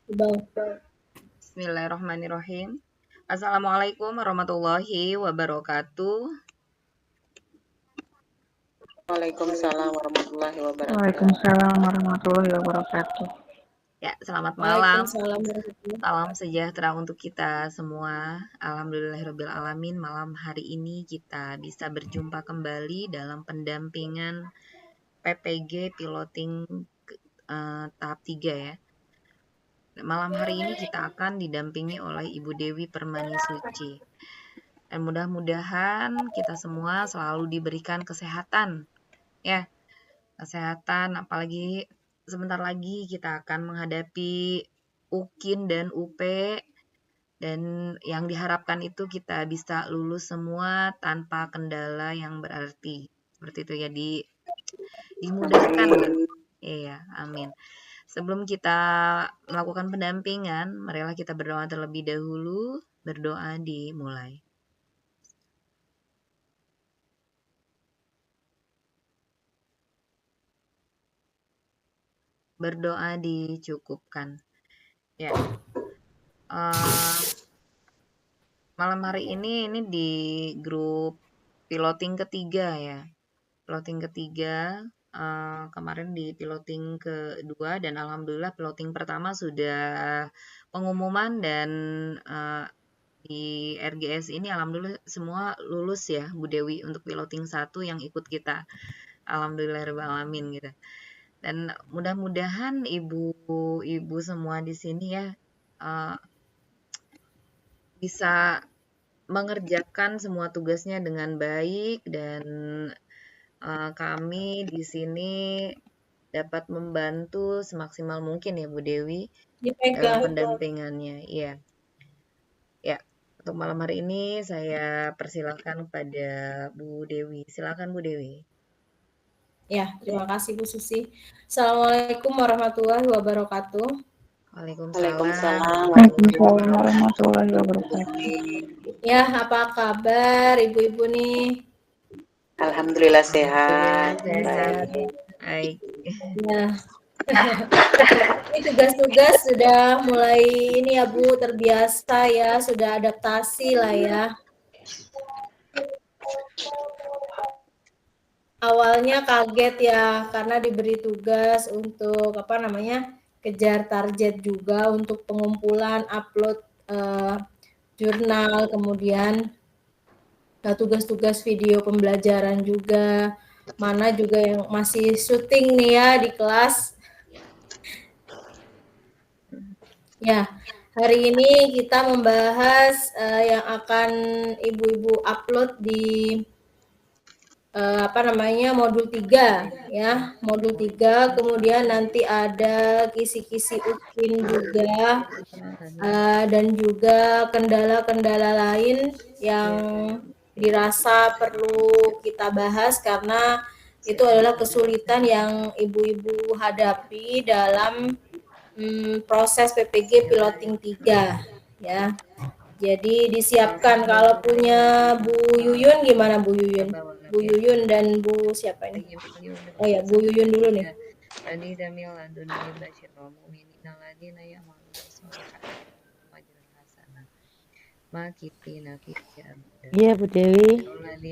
Bang. Bismillahirrahmanirrahim. Assalamualaikum warahmatullahi wabarakatuh. Waalaikumsalam warahmatullahi wabarakatuh. Waalaikumsalam warahmatullahi wabarakatuh. Ya, selamat malam. Waalaikumsalam warahmatullahi Salam sejahtera untuk kita semua. Alhamdulillahirrabbilalamin. Malam hari ini kita bisa berjumpa kembali dalam pendampingan PPG Piloting tahap 3 ya. Malam hari ini kita akan didampingi oleh Ibu Dewi Permani Suci. Dan mudah-mudahan kita semua selalu diberikan kesehatan. Ya, kesehatan, apalagi sebentar lagi kita akan menghadapi UKIN dan UP, dan yang diharapkan itu kita bisa lulus semua tanpa kendala yang berarti. Seperti itu ya, dimudahkan. Iya, amin. Sebelum kita melakukan pendampingan, marilah kita berdoa terlebih dahulu. Berdoa dimulai. Berdoa dicukupkan. Ya. Malam hari ini di grup piloting ketiga ya. Piloting ketiga, kemarin di piloting kedua, dan alhamdulillah piloting pertama sudah pengumuman, dan di RGS ini alhamdulillah semua lulus ya Bu Dewi untuk piloting 1 yang ikut kita. Alhamdulillahirrahmanirrahim gitu. Dan mudah-mudahan ibu-ibu semua di sini ya bisa mengerjakan semua tugasnya dengan baik, dan kami di sini dapat membantu semaksimal mungkin ya Bu Dewi dalam pendampingannya. Iya. Ya, untuk malam hari ini saya persilakan kepada Bu Dewi. Silakan Bu Dewi. Ya, terima kasih Bu Susi. Assalamualaikum warahmatullahi wabarakatuh. Waalaikumsalam warahmatullahi wabarakatuh. Ya, apa kabar ibu-ibu nih? Alhamdulillah sehat. Baik. Ya. Ini tugas-tugas sudah mulai ini ya Bu, terbiasa ya, sudah adaptasi lah ya. Awalnya kaget ya, karena diberi tugas untuk kejar target juga untuk pengumpulan upload jurnal, kemudian tugas-tugas video pembelajaran juga, mana juga yang masih syuting nih ya di kelas. Ya, hari ini kita membahas yang akan ibu-ibu upload di modul 3 ya, modul 3, kemudian nanti ada kisi-kisi UKIN juga, dan juga kendala-kendala lain yang dirasa perlu kita bahas karena itu adalah kesulitan yang ibu-ibu hadapi dalam proses PPG piloting 3 ya. Jadi disiapkan, kalau punya Bu Yuyun gimana Bu Yuyun? Bu Yuyun dan Bu siapa ini? Oh ya, Bu Yuyun dulu nih. Iya Bu Dewi.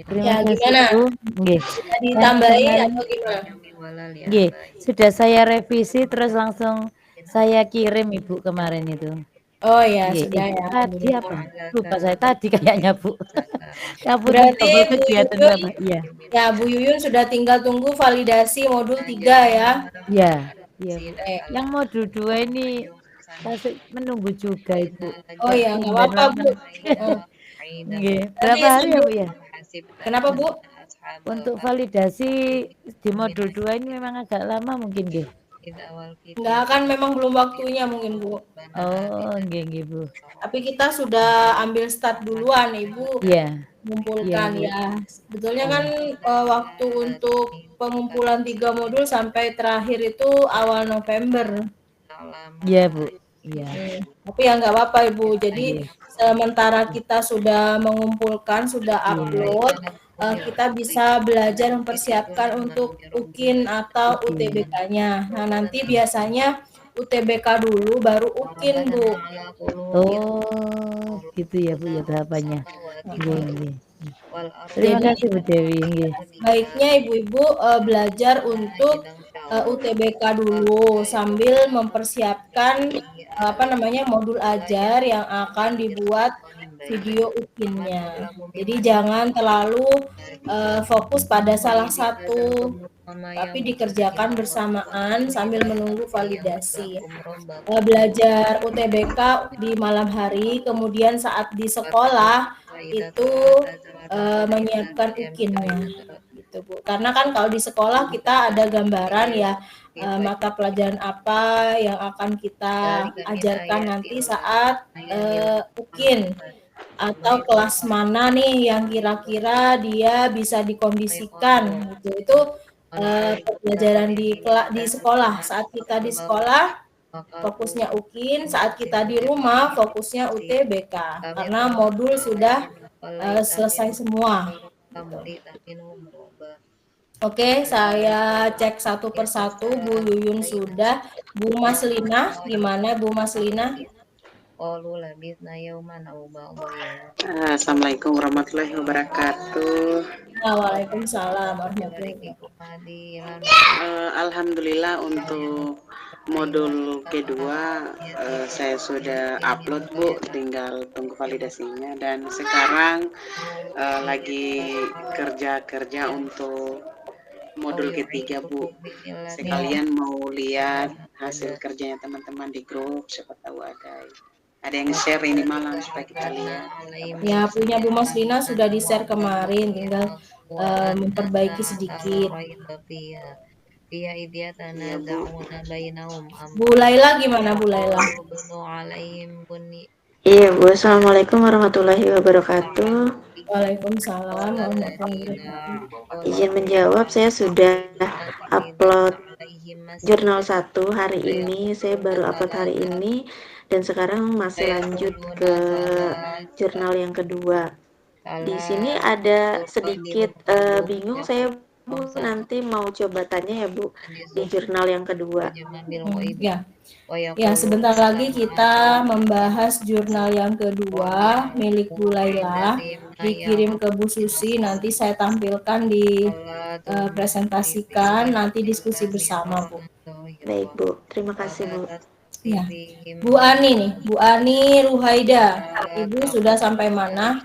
Terima kasih gimana? Bu. Nggih. Sudah ditambahi atau gimana? Nggih, sudah saya revisi terus langsung saya kirim Ibu kemarin itu. Oh ya, Nggih, sudah ya. tadi apa? Lupa saya tadi kayaknya Bu. Berarti Bu kegiatan Yuyun, Bapak. Iya. ya Bu Yuyun sudah tinggal tunggu validasi modul 3 ya. Iya, iya Bu. Yang modul 2 ini masih menunggu juga Ibu. Oh ya, nggak apa-apa Bu. Nggih. Berapa hari ya Bu ya? Kenapa Bu? Untuk validasi di modul 2 ini memang agak lama mungkin nggih. Enggak, kan memang belum waktunya mungkin Bu. Oh, nggih Bu. Tapi kita sudah ambil start duluan Ibu. Iya. Mengumpulkan ya. Sebetulnya kan waktu untuk pengumpulan 3 modul sampai terakhir itu awal November. Iya Bu. Iya. Tapi ya nggak apa-apa Ibu. Jadi sementara kita sudah mengumpulkan, sudah upload, kita bisa belajar mempersiapkan untuk UKIN atau UTBK-nya. Nah, nanti biasanya UTBK dulu baru UKIN, Bu. Oh, gitu ya Bu ya tahapannya. Nggih, nggih. Terima Jadi kasih Bu Dewi, nggih. baiknya ibu-ibu belajar untuk UTBK dulu sambil mempersiapkan modul ajar yang akan dibuat video UKIN-nya. Jadi jangan terlalu fokus pada salah satu, tapi dikerjakan bersamaan sambil menunggu validasi. Belajar UTBK di malam hari, kemudian saat di sekolah itu menyiapkan UKIN-nya, gitu Bu. Karena kan kalau di sekolah kita ada gambaran ya mata pelajaran apa yang akan kita ajarkan nanti saat UKIN, atau kelas mana nih yang kira-kira dia bisa dikondisikan gitu. Itu pembelajaran di sekolah. Saat kita di sekolah fokusnya UKIN, saat kita di rumah fokusnya UTBK karena modul sudah selesai semua. Gitu. Oke, saya cek satu persatu. Bu Yuyun sudah. Bu Maslina, gimana Bu Maslina? Assalamualaikum warahmatullahi wabarakatuh. Waalaikumsalam warahmatullahi wabarakatuh. Alhamdulillah untuk modul kedua saya sudah upload Bu, tinggal tunggu validasinya dan sekarang lagi kerja untuk modul ketiga Bu. Sekalian mau lihat hasil kerjanya teman-teman di grup, siapa tahu ada yang share ini malam supaya kita lihat. Ya, punya Bu Maslina sudah di-share kemarin, tinggal memperbaiki sedikit. Iya, Bu. Bu Laila gimana Bu Laila? Iya Bu, Assalamualaikum warahmatullahi wabarakatuh. Waalaikumsalam warahmatullahi wabarakatuh. Izin menjawab, saya sudah upload jurnal 1 hari ini, saya baru upload hari ini, dan sekarang masih lanjut ke jurnal yang kedua. Di sini ada sedikit bingung saya Bu, nanti mau coba tanya ya Bu, di jurnal yang kedua. Ya, sebentar lagi kita membahas jurnal yang kedua milik Bu Laila, dikirim ke Bu Susi, nanti saya tampilkan di presentasikan, nanti diskusi bersama Bu. Baik Bu, terima kasih Bu. Ya, Bu Ani nih, Bu Ani Ruhaida, Ibu sudah sampai mana?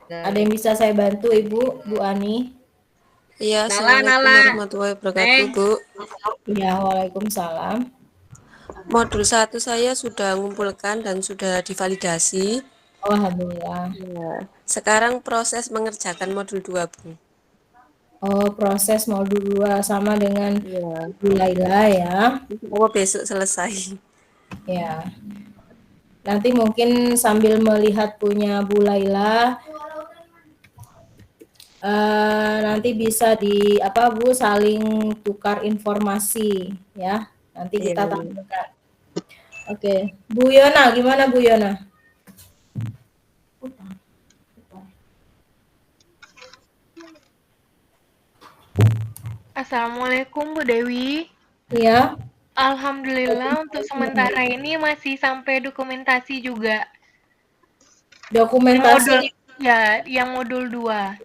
Ada yang bisa saya bantu Ibu, Bu Ani? Iya, Assalamualaikum warahmatullahi wabarakatuh, Bu. Ya, Waalaikumsalam. Modul 1 saya sudah mengumpulkan dan sudah divalidasi. Alhamdulillah. Ya. Sekarang proses mengerjakan modul 2, Bu. Oh, proses modul 2 sama dengan Bu Laila ya. Oh, besok selesai. Ya. Nanti mungkin sambil melihat punya Bu Laila, nanti bisa Bu saling tukar informasi ya. Nanti kita tampilkan. Oke, Bu Yona gimana Bu Yona? Assalamualaikum Bu Dewi. Iya. Alhamdulillah untuk sementara ini masih sampai dokumentasi juga. Dokumentasi? Yang modul 2.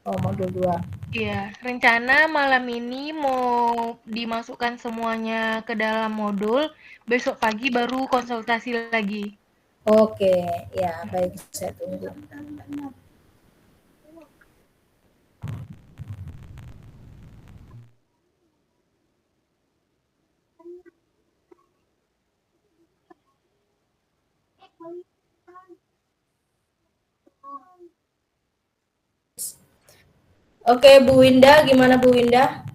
Oh, modul 2. Iya, rencana malam ini mau dimasukkan semuanya ke dalam modul, besok pagi baru konsultasi lagi. Oke, ya baik, saya tunggu. Oke, Bu Winda, gimana Bu Winda?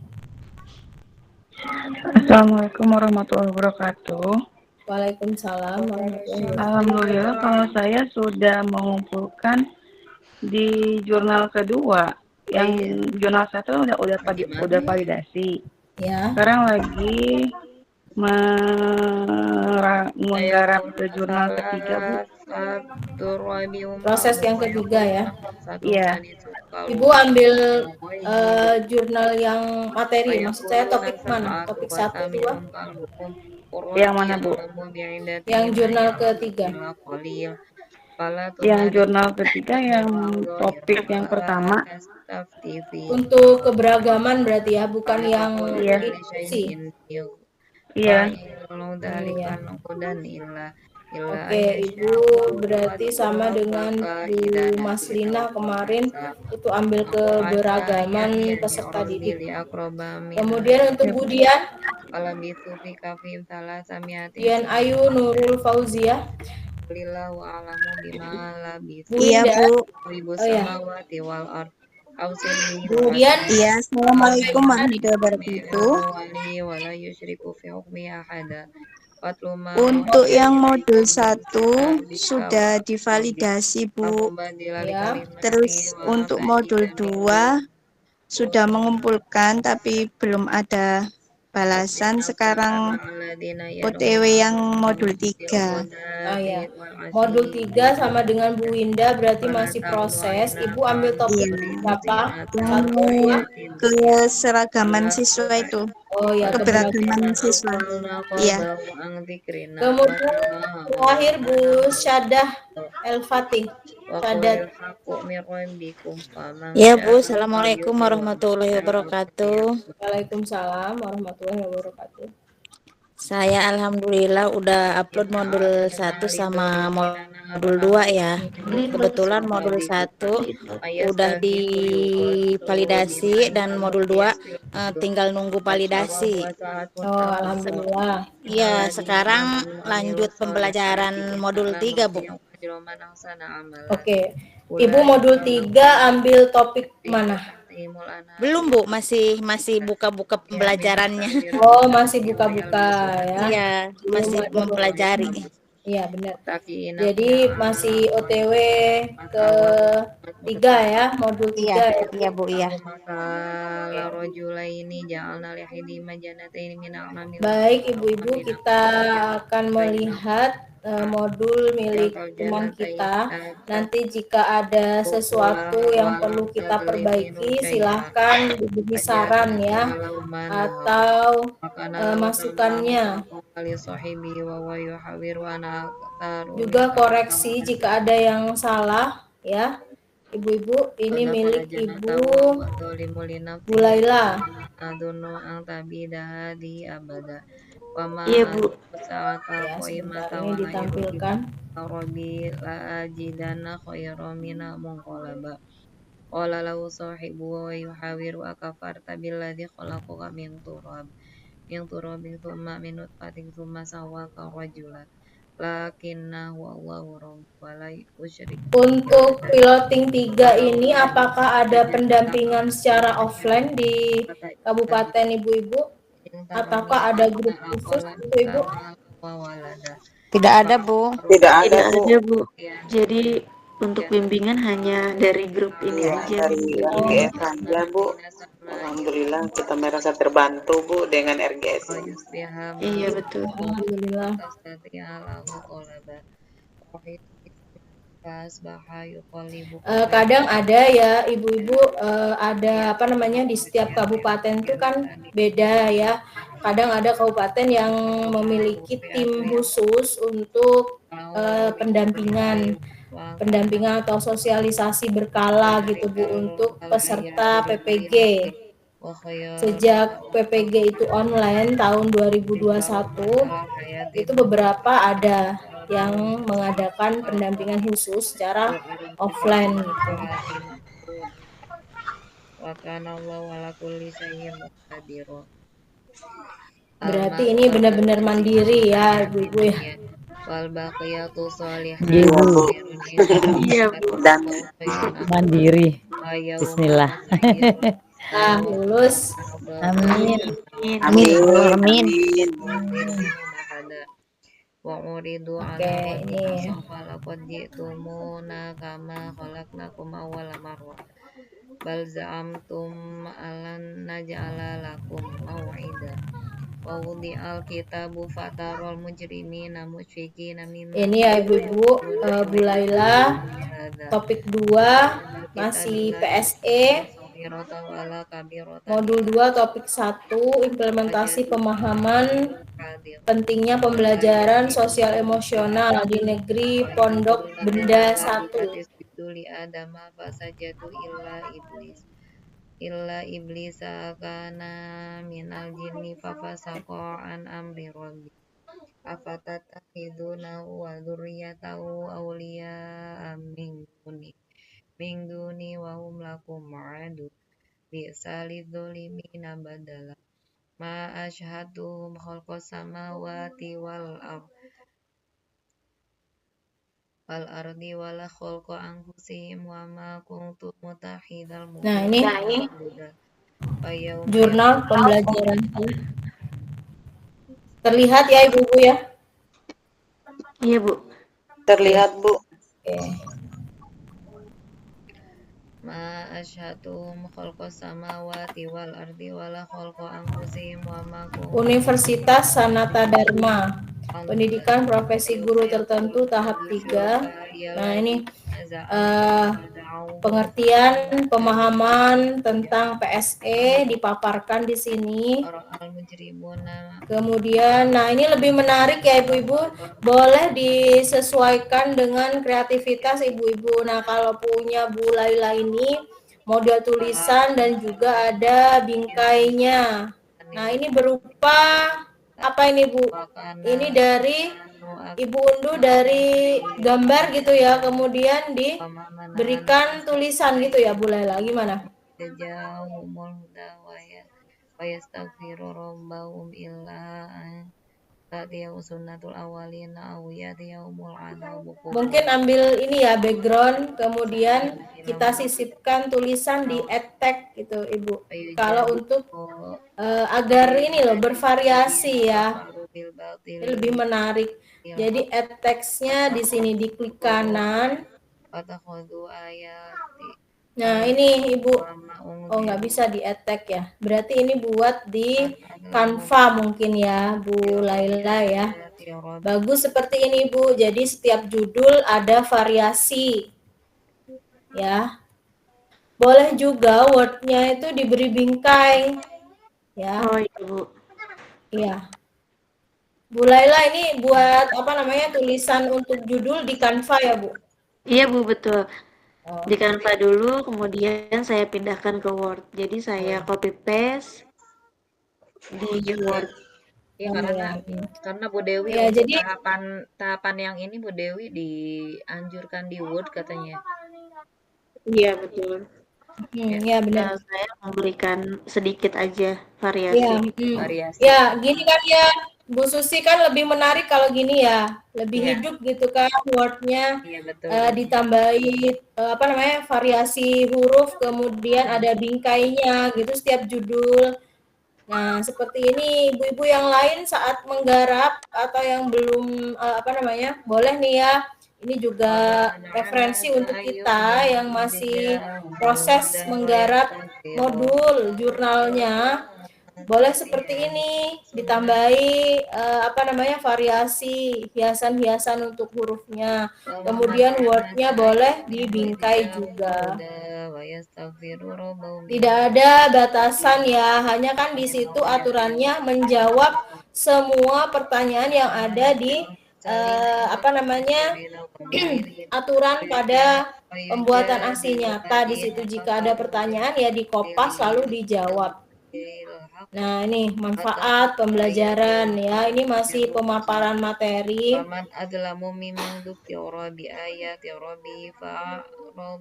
Assalamualaikum warahmatullahi wabarakatuh. Waalaikumsalam warahmatullahi wabarakatuh. Alhamdulillah kalau saya sudah mengumpulkan di jurnal kedua. Yang jurnal 1 udah validasi. Ya. Sekarang lagi menggarap ke jurnal ketiga Bu. Proses yang ketiga ya. Iya. Ibu ambil jurnal yang materi, maksud saya topik mana? Topik 1, 2? Yang mana, Bu? Yang jurnal ketiga. Yang jurnal ketiga yang topik yang pertama. Untuk keberagaman berarti ya, bukan yang Iya. inklusi. Iya. Iya. Oke, Ibu berarti sama dengan Bu Maslina kemarin itu ambil keberagaman peserta didik. Kemudian untuk Bu Dian Ayu Nurul Fauzia. Bu Iya, Indah. Bu. Oh ya. Kemudian iya, Assalamualaikum warahmatullahi wabarakatuh. Untuk yang modul 1 sudah divalidasi, Bu. Ya. Terus untuk modul 2 sudah mengumpulkan tapi belum ada balasan. Sekarang OTW yang modul 3. Oh ya. Modul 3 sama dengan Bu Winda berarti masih proses. Ibu ambil topik berapa? Yang 1, 2? keseragaman siswa itu. Oh ya, Keberagaman siswa. Iya. Kemudian terakhir Bu Syadah El-Fatih. Syadat. Ya Bu, Assalamualaikum warahmatullahi wabarakatuh. Waalaikumsalam warahmatullahi wabarakatuh. Saya alhamdulillah udah upload modul 1 sama modul 2 ya. Kebetulan modul 1 udah divalidasi dan modul 2 tinggal nunggu validasi. Oh, alhamdulillah. Iya, sekarang lanjut pembelajaran modul 3, Bu. Oke. Ibu modul 3 ambil topik mana? Belum, Bu, masih buka-buka pembelajarannya. Oh, masih buka-buka ya. Iya, masih mempelajari. Iya, benar. Jadi masih OTW ke 3 ya, modul 3 ya. Iya, Bu, iya. Baik, Ibu-ibu, kita akan melihat modul milik teman kita. Nanti jika ada sesuatu yang perlu kita perbaiki, silahkan diberi saran ya, atau masukannya. Juga koreksi jika ada yang salah ya. Ibu-ibu, ini milik Ibu Bu Laila. Iya, Bu. Ya, sebentar ini ditampilkan. Untuk piloting 3 ini apakah ada pendampingan secara offline di kabupaten Ibu-ibu? Ataukah ada grup khusus Ibu-ibu? Tidak ada, Bu. Tidak ada, Bu. Jadi untuk bimbingan hanya dari grup ini aja. Dari RGS saja, Bu. Alhamdulillah kita merasa terbantu, Bu, dengan RGS ini. Iya, betul. Alhamdulillah. Kadang ada ya Ibu-ibu, ada apa namanya, di setiap kabupaten itu kan beda ya. Kadang ada kabupaten yang memiliki tim khusus untuk pendampingan atau sosialisasi berkala gitu Bu untuk peserta PPG. Sejak PPG itu online tahun 2021, itu beberapa ada yang mengadakan pendampingan khusus secara offline gitu. Berarti ini benar-benar mandiri ya Ibu-ibu ya. Iya, Bu. Dan Mandiri. Bismillah. Nah, lulus. Amin. amin. Oke, ini. Ini ya Ibu-ibu, Bu Laila, topik 2 masih PSE. Modul 2 topik 1 implementasi pemahaman pentingnya pembelajaran sosial emosional di negeri Pondok Benda 1. Illa iblisa kana minal jinni fafasaqa an amri rabbi afatattakhidunahu wa dzurriyyatahu awliya'a min duni wa hum lakum adu bi'sa lidzalimina badala ma asyhadtuhum khalqas samawati wal ardi wala khalqa anfusihim wa ma kuntu mutakhidal Nah, ini mudillina jurnal pembelajaran. Terlihat ya Ibu-ibu ya? Iya, Bu. Terlihat, Bu. Oke. ma asyhadtuhum khalqas samawati wal ardi wala khalqa anfusihim wa ma kuntu Universitas Sanata Dharma, pendidikan profesi guru tertentu tahap 3. Nah, ini pengertian pemahaman tentang PSE dipaparkan di sini. Kemudian, nah ini lebih menarik ya Ibu-ibu, boleh disesuaikan dengan kreativitas Ibu-ibu. Nah, kalau punya Bu Laila ini model tulisan dan juga ada bingkainya. Nah, ini berupa apa ini Bu? Ini dari Ibu unduh dari gambar gitu ya, kemudian diberikan tulisan gitu ya Bu Laila, gimana? wa yastaghfiru rabbahum illa tadiyau sunnatul awalina aw yadiyumul adabu. Mungkin ambil ini ya background, kemudian kita sisipkan tulisan di tag gitu Ibu. Kalau untuk agar ini loh bervariasi ya, lebih menarik. Jadi add text-nya di sini diklik kanan. Nah ini Ibu, oh nggak bisa di add tag ya. Berarti ini buat di Canva mungkin ya Bu Laila ya. Bagus seperti ini Bu. Jadi setiap judul ada variasi ya. Boleh juga word-nya itu diberi bingkai ya. Oh iya, Bu. Iya. Bu Laila ini buat apa namanya tulisan untuk judul di Canva ya Bu? Iya, Bu, betul. Di Canva dulu, kemudian saya pindahkan ke Word. Jadi saya copy paste di Word. Iya, karena Bu Dewi ya, untuk jadi tahapan yang ini Bu Dewi dianjurkan di Word katanya. Iya, betul. Ya benar. Saya memberikan sedikit aja Ya, variasi. ya gini kan ya Bu Susi kan lebih menarik kalau gini ya, lebih hidup gitu kan word-nya, ditambahi apa namanya variasi huruf, kemudian ada bingkainya gitu setiap judul. Nah seperti ini ibu-ibu yang lain saat menggarap atau yang belum apa namanya boleh nih ya. Ini juga referensi untuk kita yang masih proses menggarap modul jurnalnya. Boleh seperti ini, ditambahi apa namanya variasi hiasan-hiasan untuk hurufnya. Kemudian word-nya boleh dibingkai juga. Tidak ada batasan ya, hanya kan di situ aturannya menjawab semua pertanyaan yang ada di apa namanya aturan pada pembuatan aksi nyata. Di situ jika ada pertanyaan ya dikopas lalu dijawab. Nah ini manfaat pembelajaran ya, ini masih pemaparan materi.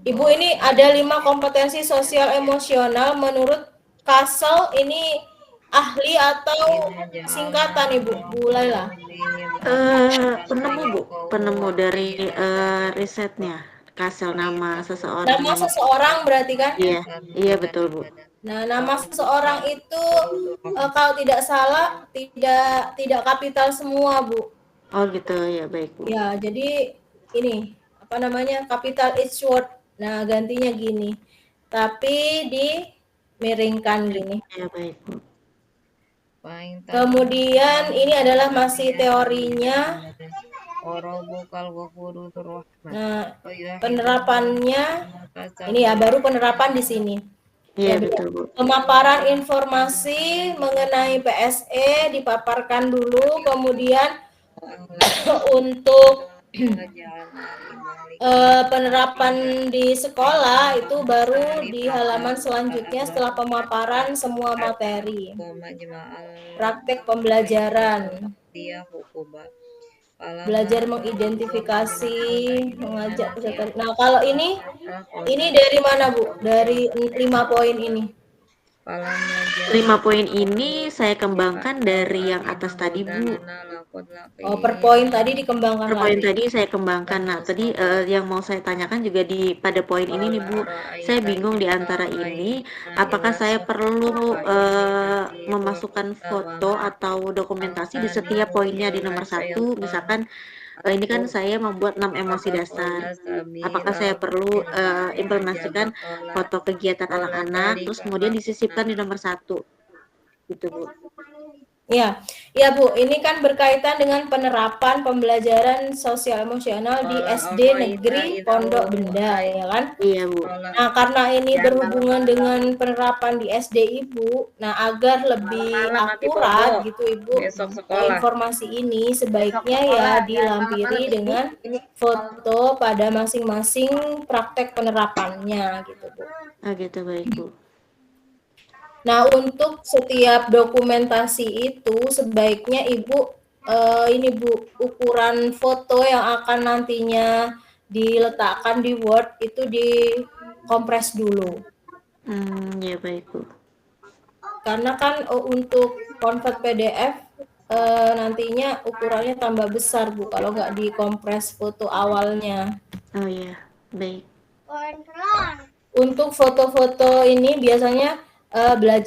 Ibu ini ada 5 kompetensi sosial emosional menurut Kasel, ini ahli atau singkatan Ibu Bu Laila? Penemu Bu, penemu dari risetnya. Kasel nama seseorang. Nama seseorang berarti kan? Iya betul Bu. Nah, nama seseorang itu kalau tidak salah tidak kapital semua, Bu. Oh gitu ya, baik Bu. Ya, jadi ini apa namanya? Capital each word. Nah, gantinya gini. Tapi dimiringkan gini. Ya, baik Bu. Kemudian ini adalah masih teorinya. Nah, penerapannya ini ya baru penerapan di sini. Iya, Ya, betul, Bu. pemaparan informasi mengenai PSE dipaparkan dulu, kemudian untuk penerapan di sekolah itu baru di halaman selanjutnya setelah pemaparan semua materi. Praktek pembelajaran. Belajar mengidentifikasi, mengajak peserta. Nah, kalau ini dari mana, Bu? Dari 5 poin ini. 5 poin ini saya kembangkan dari yang atas tadi, Bu. Oh, per poin tadi dikembangkan Per poin lagi. tadi saya kembangkan. Nah, tadi yang mau saya tanyakan juga pada poin ini nih, Bu. Saya bingung di antara ini, apakah saya perlu memasukkan foto atau dokumentasi di setiap poinnya di nomor 1, misalkan ini kan saya membuat 6 emosi dasar. Apakah saya perlu implementasikan foto kegiatan anak-anak, terus kemudian disisipkan di nomor 1, gitu, Bu. Ya, ya Bu, ini kan berkaitan dengan penerapan pembelajaran sosial emosional di SD Negeri Pondok Benda, ya kan? Iya, Bu. Nah, karena ini berhubungan dengan penerapan di SD Ibu, nah agar lebih akurat gitu Ibu, informasi ini sebaiknya ya dilampiri dengan foto pada masing-masing praktek penerapannya gitu Bu. Ah, gitu, baik, Bu. Nah, untuk setiap dokumentasi itu sebaiknya Ibu ini Bu, ukuran foto yang akan nantinya diletakkan di Word itu dikompres dulu. Ya baik, Bu. Karena kan untuk convert PDF nantinya ukurannya tambah besar Bu kalau nggak dikompres foto awalnya. Oh iya, baik. Untuk foto-foto ini biasanya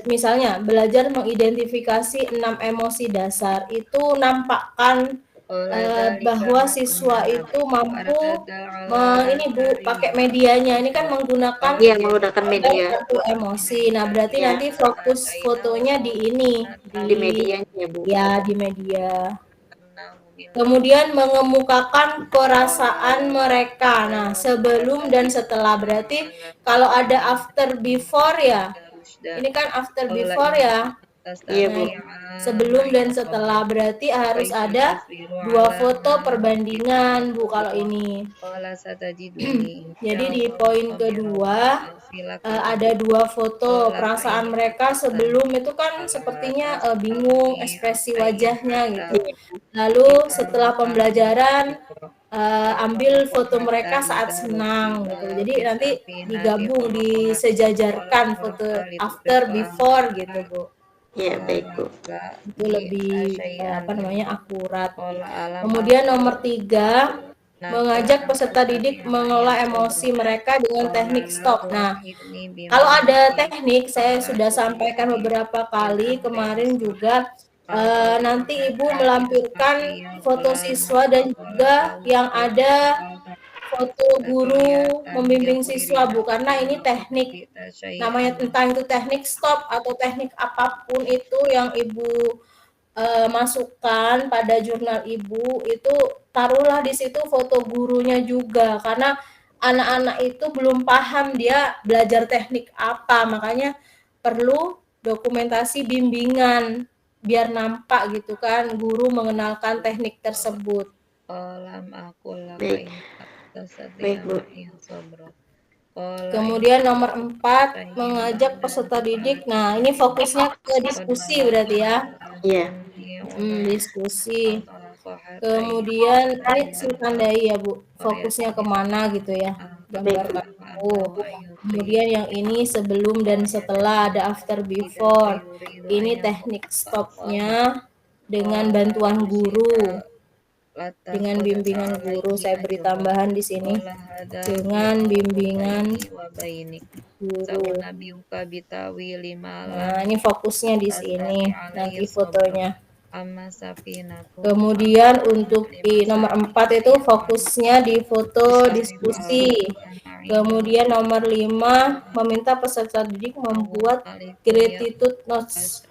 misalnya belajar mengidentifikasi 6 emosi dasar itu nampakkan bahwa siswa itu mampu ini Bu pakai medianya ini kan menggunakan media. satu emosi. Nah, berarti nanti fokus fotonya di ini di medianya ya, Bu. Ya, di media. Kemudian mengemukakan perasaan mereka. Nah, sebelum dan setelah berarti kalau ada after before ya. Ini kan after before ya. Iya, Bu. Sebelum dan setelah berarti harus ada 2 foto perbandingan Bu kalau ini. Jadi di poin kedua ada 2 foto perasaan mereka sebelum itu kan sepertinya bingung ekspresi wajahnya gitu. Lalu setelah pembelajaran ambil foto mereka saat senang gitu. Jadi nanti digabung disejajarkan foto after before gitu Bu. Ya, baik, Bu. Itu lebih akurat. Kemudian nomor 3 mengajak peserta didik mengelola emosi mereka dengan teknik stop. Nah, kalau ada teknik saya sudah sampaikan beberapa kali kemarin juga nanti Ibu melampirkan foto siswa dan juga yang ada foto guru membimbing siswa Bu, karena ini teknik namanya entah itu teknik stop atau teknik apapun itu yang Ibu masukkan pada jurnal Ibu itu taruhlah di situ foto gurunya juga karena anak-anak itu belum paham dia belajar teknik apa, makanya perlu dokumentasi bimbingan biar nampak gitu kan guru mengenalkan teknik tersebut. Baik. Baik, Bu. Kemudian nomor 4 mengajak peserta didik. Nah, ini fokusnya ke diskusi berarti ya. Iya. Diskusi. Kemudian ini tandai ya Bu, fokusnya kemana gitu ya. Gambar kartu. Kemudian yang ini sebelum dan setelah ada after before. Ini teknik stopnya dengan bantuan guru. Dengan bimbingan guru saya beri tambahan di sini dengan bimbingan guru. Nah, ini fokusnya di sini nanti fotonya. Kemudian untuk di nomor 4 itu fokusnya di foto diskusi. Kemudian nomor 5 meminta peserta didik membuat gratitude notes.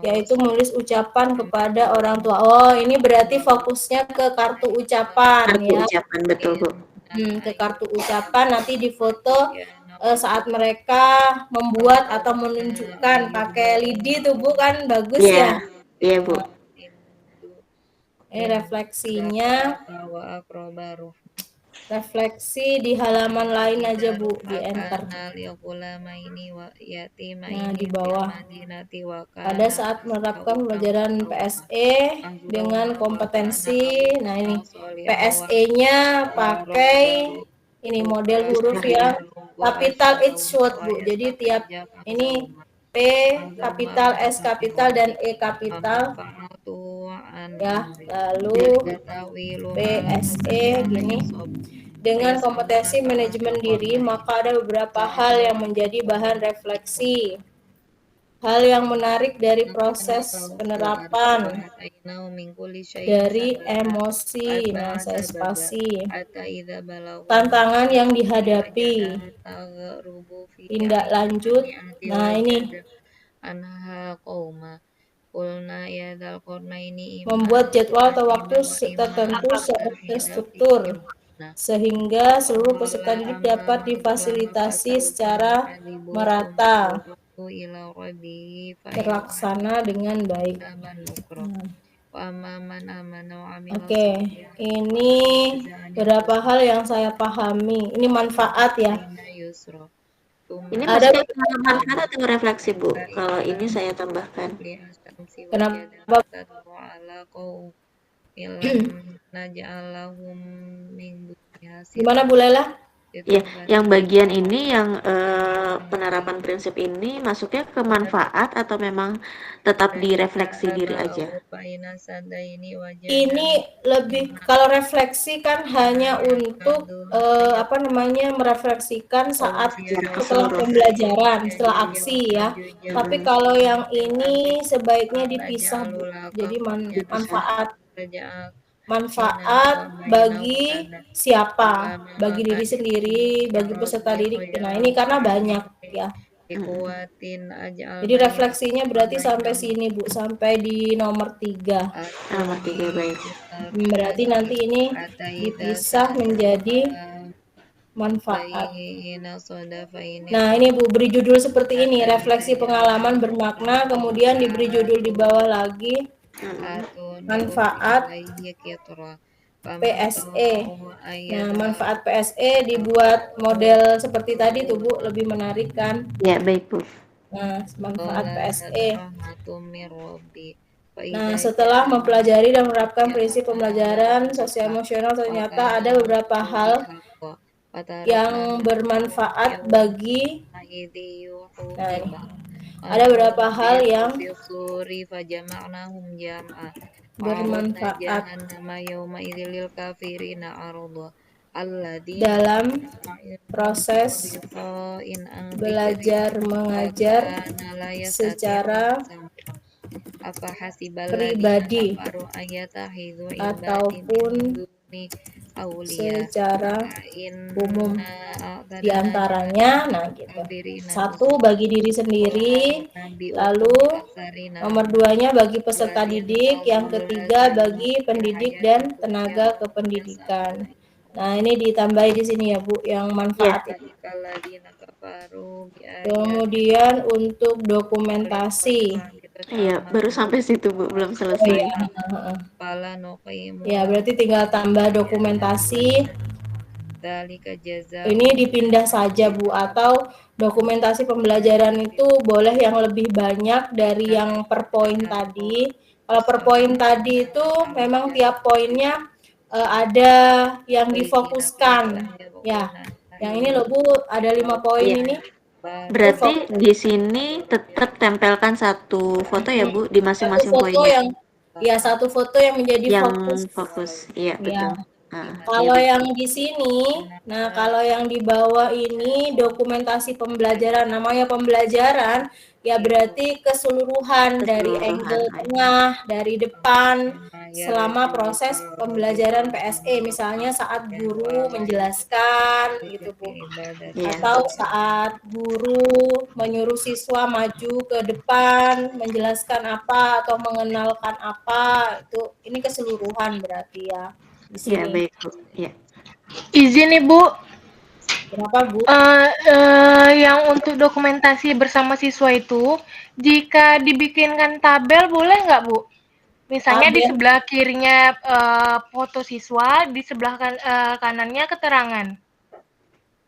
yaitu menulis ucapan kepada orang tua. Oh, ini berarti fokusnya ke kartu ucapan Kartu ya. ucapan, betul Bu. Ke kartu ucapan nanti difoto saat mereka membuat atau menunjukkan pakai lidi tuh Bu, kan bagus ya. Iya Bu. Ini refleksinya. Refleksi di halaman lain aja Bu, di enter. Nah, di bawah. Pada saat menerapkan pembelajaran PSE dengan kompetensi, nah ini PSE-nya pakai ini model huruf yang capital H word Bu. Jadi tiap ini P kapital, S kapital, dan E kapital ya. Lalu PSE gini. Dengan kompetensi manajemen diri, maka ada beberapa hal yang menjadi bahan refleksi. Hal yang menarik dari proses penerapan dari emosi, nah saya spasi. Tantangan yang dihadapi. Tindak lanjut. Nah, ini membuat jadwal atau waktu tertentu secara terstruktur sehingga seluruh peserta didik dapat difasilitasi secara merata, terlaksana dengan baik. Oke, ini beberapa hal yang saya pahami. Ini manfaat ya. Ini maksudnya manfaat atau refleksi Bu? Kalau ini saya tambahkan. Kenapa? Gimana Bu Lela? Ya, yang bagian ini yang penerapan prinsip ini masuknya ke manfaat atau memang tetap direfleksi diri aja? Ini lebih, kalau refleksi kan hanya untuk merefleksikan saat setelah pembelajaran, setelah aksi ya. Tapi kalau yang ini sebaiknya dipisah Bu. Jadi manfaat bagi siapa? Bagi diri sendiri, bagi peserta didik. Nah, ini karena banyak ya. Jadi refleksinya berarti sampai sini Bu, sampai di nomor 3. Nomor 3, baik. Berarti nanti ini dipisah menjadi manfaat. Nah, ini Bu, beri judul seperti ini, refleksi pengalaman bermakna, kemudian diberi judul di bawah lagi, manfaat PSE. Nah, manfaat PSE dibuat model seperti tadi tuh Bu, lebih menarik kan? Ya, baik Bu. Nah, manfaat PSE. Nah, setelah mempelajari dan menerapkan prinsip pembelajaran sosial emosional, ternyata ada beberapa hal yang bermanfaat bagi ada beberapa hal yang bermanfaat dalam proses belajar mengajar secara pribadi ataupun secara umum. Di antaranya, nah gitu. 1 bagi diri sendiri, lalu nomor 2-nya bagi peserta didik, yang ketiga bagi pendidik dan tenaga kependidikan. Nah, ini ditambahi di sini ya Bu, yang manfaat. Kemudian untuk dokumentasi. Iya, baru sampai situ Bu, belum selesai. Ya, berarti tinggal tambah dokumentasi. Ini dipindah saja Bu, atau dokumentasi pembelajaran itu boleh yang lebih banyak dari yang per poin tadi. Kalau per poin tadi itu memang tiap poinnya ada yang difokuskan. Ya, yang ini loh Bu, ada 5 poin ini. Berarti di sini tetap tempelkan satu foto ya Bu di masing-masing poinnya. Satu foto yang menjadi fokus. Iya, betul. Kalau yang di sini, nah kalau yang di bawah ini dokumentasi pembelajaran, namanya pembelajaran, ya berarti keseluruhan dari angle tengah, dari depan, selama proses pembelajaran PSE, misalnya saat guru menjelaskan gitu Bu, atau saat guru menyuruh siswa maju ke depan, menjelaskan apa atau mengenalkan apa, itu ini keseluruhan berarti ya di Ya, sini. baik Bu. Ya. Izin Ibu, Kenapa Bu? yang untuk dokumentasi bersama siswa itu, jika dibikinkan tabel boleh nggak Bu? Misalnya di Tabel. sebelah kirinya foto siswa, di sebelah kanannya keterangan.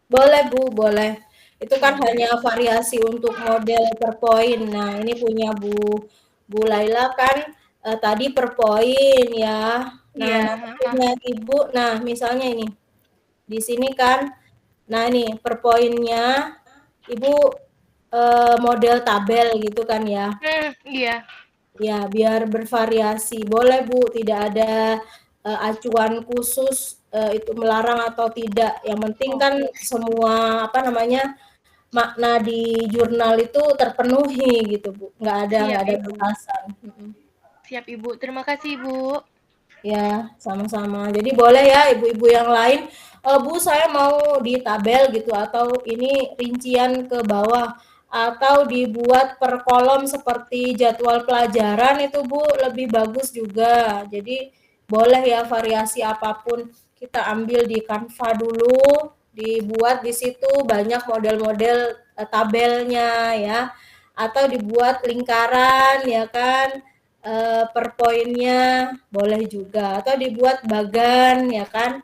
Boleh Bu, boleh. Itu kan hanya variasi untuk model per poin. Nah, ini punya Bu Laila kan tadi per poin ya. Nah, Iya. punya Ibu, nah misalnya ini. Di sini kan, nah ini per poinnya Ibu model tabel gitu kan ya. Iya. Ya, biar bervariasi. Boleh Bu, tidak ada acuan khusus itu melarang atau tidak. Yang penting kan semua apa namanya makna di jurnal itu terpenuhi gitu Bu. Nggak ada batasan. Siap Ibu, terima kasih Ibu. Ya, sama-sama. Jadi boleh ya ibu-ibu yang lain, Bu saya mau di tabel gitu atau ini rincian ke bawah atau dibuat per kolom seperti jadwal pelajaran itu Bu lebih bagus juga. Jadi boleh ya variasi apapun kita ambil di Canva dulu, dibuat di situ banyak model-model tabelnya ya. Atau dibuat lingkaran ya kan per poinnya boleh juga atau dibuat bagan ya kan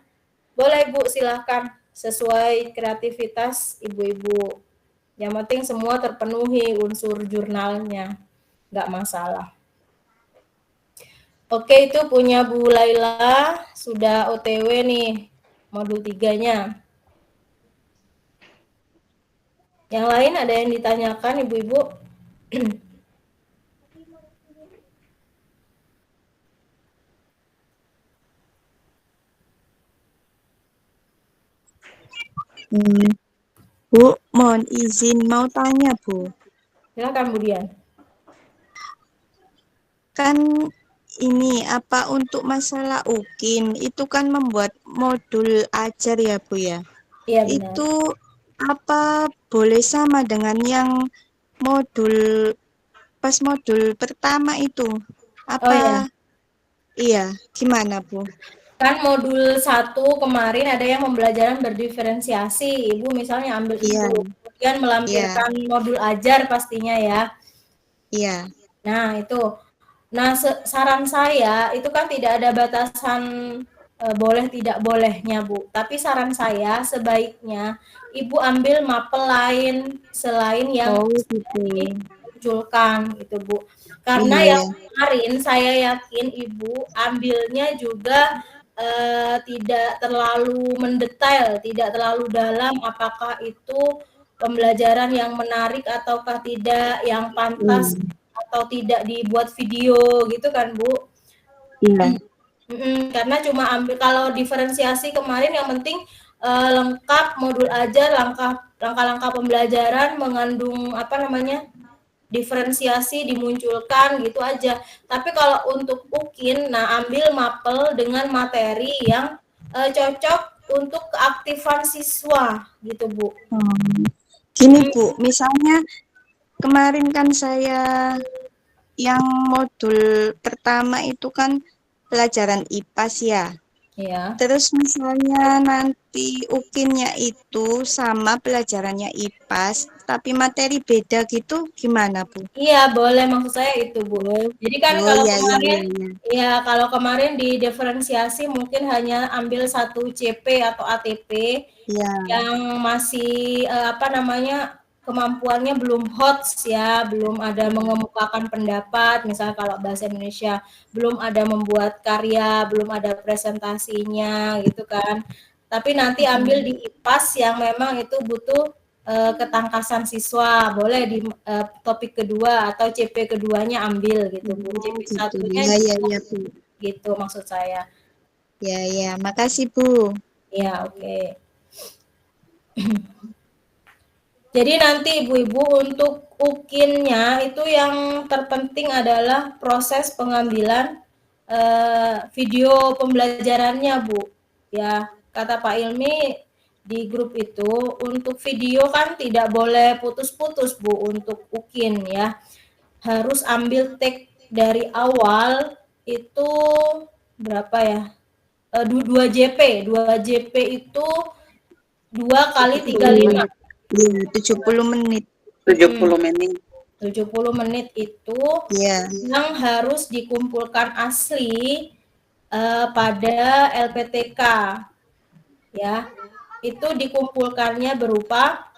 boleh Bu silahkan sesuai kreativitas ibu-ibu yang penting semua terpenuhi unsur jurnalnya nggak masalah. Oke itu punya Bu Laila sudah OTW nih modul 3-nya. Yang lain ada yang ditanyakan ibu-ibu? Bu, mohon izin mau tanya, Bu. Silakan Bu Dian. Kan ini apa untuk masalah UKIN itu kan membuat modul ajar ya, Bu ya? Iya benar. Itu apa boleh sama dengan yang modul pas modul pertama itu? Apa? Oh ya. Iya, gimana, Bu? Kan modul 1 kemarin ada yang pembelajaran berdiferensiasi. Ibu misalnya ambil itu. Kemudian melampirkan modul ajar pastinya ya. Iya. Nah, itu. Nah, saran saya itu kan tidak ada batasan boleh tidak bolehnya, Bu. Tapi saran saya sebaiknya Ibu ambil mapel lain selain yang dimunculkan gitu, Bu. Karena yang kemarin saya yakin Ibu ambilnya juga tidak terlalu mendetail, tidak terlalu dalam apakah itu pembelajaran yang menarik ataukah tidak, yang pantas atau tidak dibuat video gitu kan Bu? Iya. Karena cuma ambil kalau diferensiasi kemarin yang penting lengkap modul ajar, langkah-langkah pembelajaran mengandung apa namanya diferensiasi dimunculkan gitu aja. Tapi kalau untuk UKIN, nah ambil mapel dengan materi yang cocok untuk keaktifan siswa gitu Bu. Gini Bu, misalnya kemarin kan saya yang modul pertama itu kan pelajaran IPAS ya. Iya. Terus misalnya nanti UKIN-nya itu sama pelajarannya IPAS, tapi materi beda gitu, gimana Bu? Iya boleh, maksud saya itu Bu. Jadi kan kalau kemarin, ya kalau kemarin di diferensiasi mungkin hanya ambil 1 CP atau ATP yang masih apa namanya kemampuannya belum HOTS ya, belum ada mengemukakan pendapat, misalnya kalau bahasa Indonesia belum ada membuat karya, belum ada presentasinya gitu kan. Tapi nanti ambil di IPAS yang memang itu butuh ketangkasan siswa, boleh di topik kedua atau CP keduanya ambil gitu Bu. CP satunya gitu maksud saya. Ya, makasih Bu. Ya, oke. Jadi nanti ibu-ibu untuk UKIN-nya itu yang terpenting adalah proses pengambilan video pembelajarannya, Bu. Ya, kata Pak Ilmi di grup itu untuk video kan tidak boleh putus-putus, Bu, untuk UKIN ya. Harus ambil take dari awal itu berapa ya? 2 JP. 2 JP itu 2 kali 35. 70 menit. 70 menit. 70 menit itu Iya. yang harus dikumpulkan asli pada LPTK ya. Itu dikumpulkannya berupa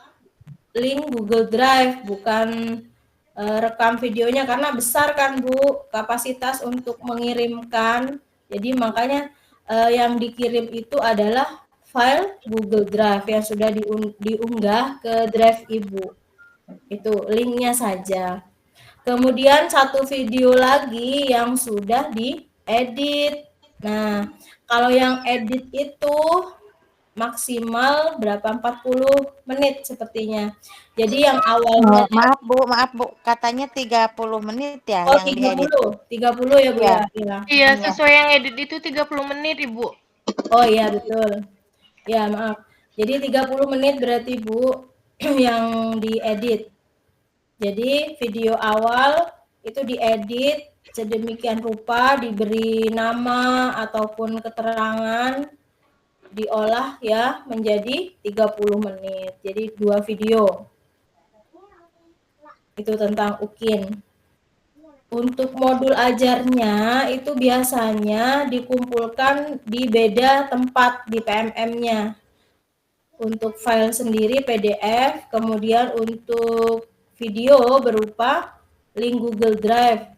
link Google Drive, bukan rekam videonya karena besar kan Bu kapasitas untuk mengirimkan. Jadi makanya yang dikirim itu adalah file Google Drive yang sudah diunggah ke drive Ibu. Itu linknya saja. Kemudian satu video lagi yang sudah diedit. Nah, kalau yang edit itu maksimal berapa? 40 menit sepertinya. Jadi yang awalnya Maaf Bu, katanya 30 menit ya oh yang diedit. 30 ya Bu ya. Iya, sesuai yang edit itu 30 menit, Ibu. Oh iya betul. Ya, maaf. Jadi 30 menit berarti Bu yang diedit. Jadi video awal itu diedit sedemikian rupa, diberi nama ataupun keterangan, diolah ya menjadi 30 menit. Jadi 2 video. Itu tentang UKIN. Untuk modul ajarnya itu biasanya dikumpulkan di beda tempat di PMM-nya. Untuk file sendiri PDF, kemudian untuk video berupa link Google Drive.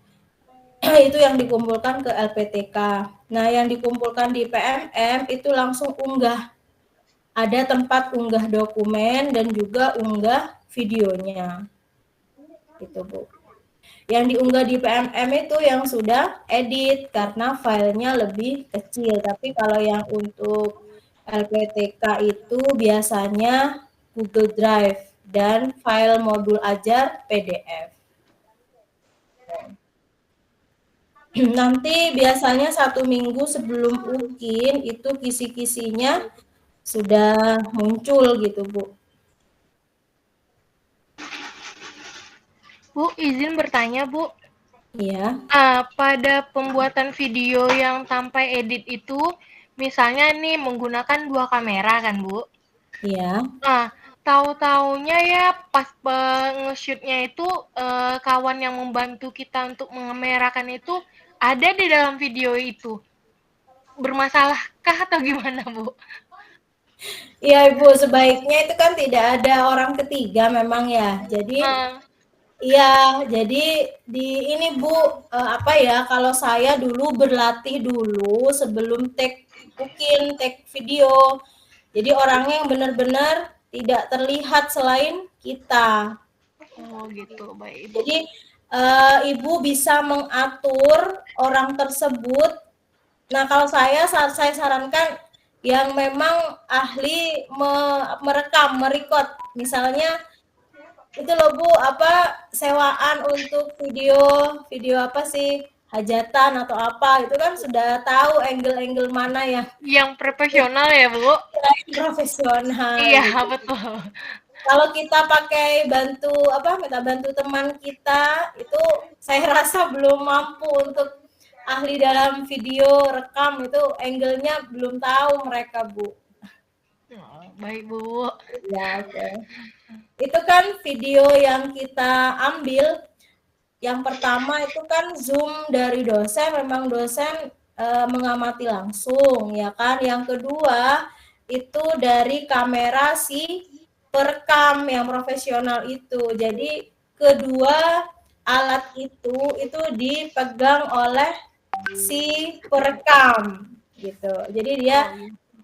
Itu yang dikumpulkan ke LPTK. Nah, yang dikumpulkan di PMM itu langsung unggah. Ada tempat unggah dokumen dan juga unggah videonya. Gitu, Bu. Yang diunggah di PMM itu yang sudah edit karena filenya lebih kecil. Tapi kalau yang untuk LPTK itu biasanya Google Drive dan file modul ajar PDF. Nanti biasanya 1 minggu sebelum UKIN itu kisi-kisinya sudah muncul gitu, Bu. Bu, izin bertanya, Bu. Iya. Pada pembuatan video yang tanpa edit itu, misalnya nih menggunakan 2 kamera kan, Bu? Iya. Nah, tahu-taunya ya pas nge-shoot-nya itu kawan yang membantu kita untuk mengamerakan itu ada di dalam video itu. Bermasalahkah atau gimana, Bu? Iya, Ibu, sebaiknya itu kan tidak ada orang ketiga memang ya. Jadi iya, jadi di ini Bu, apa ya, kalau saya dulu berlatih dulu sebelum take UKIN, take video. Jadi orangnya yang benar-benar tidak terlihat selain kita. Oh gitu, baik Ibu. Jadi Ibu bisa mengatur orang tersebut. Nah, kalau saya sarankan yang memang ahli merekam, merecord. Misalnya itu loh Bu, apa sewaan untuk video apa sih hajatan atau apa itu kan sudah tahu angle-angle mana yang profesional ya Bu? Profesional. Iya gitu. betul. Kalau kita pakai minta bantu teman kita itu saya rasa belum mampu untuk ahli dalam video rekam itu angle-nya belum tahu mereka Bu. Oh, baik Bu. Ya oke. Itu kan video yang kita ambil. Yang pertama itu kan zoom dari dosen, memang dosen mengamati langsung, ya kan. Yang kedua itu dari kamera si perekam yang profesional itu. Jadi kedua alat itu dipegang oleh si perekam gitu. Jadi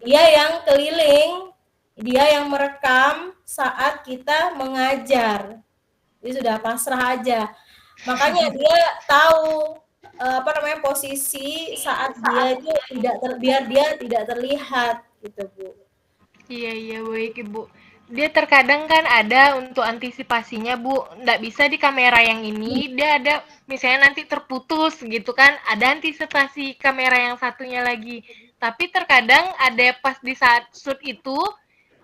dia yang keliling, dia yang merekam saat kita mengajar. Jadi sudah pasrah aja. Makanya dia tahu posisi saat dia itu biar dia tidak terlihat gitu Bu. Iya baik Ibu. dia terkadang kan ada untuk antisipasinya Bu, nggak bisa di kamera yang ini, dia ada misalnya nanti terputus gitu kan, ada antisipasi kamera yang satunya lagi. Tapi terkadang ada pas di saat shoot itu,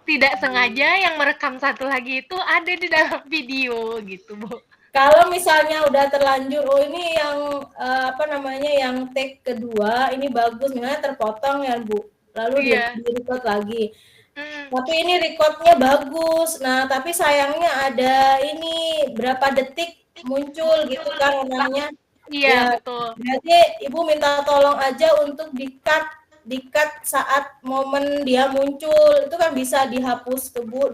tidak sengaja yang merekam satu lagi itu ada di dalam video gitu Bu. Kalau misalnya udah terlanjur, oh ini yang apa namanya yang take kedua ini bagus, misalnya terpotong ya Bu, lalu Iya. di record lagi. Tapi ini recordnya bagus. Nah, tapi sayangnya ada ini berapa detik muncul gitu kan namanya. Iya, Ya, betul. berarti Ibu minta tolong aja untuk di-cut saat momen dia muncul. Itu kan bisa dihapus tuh Bu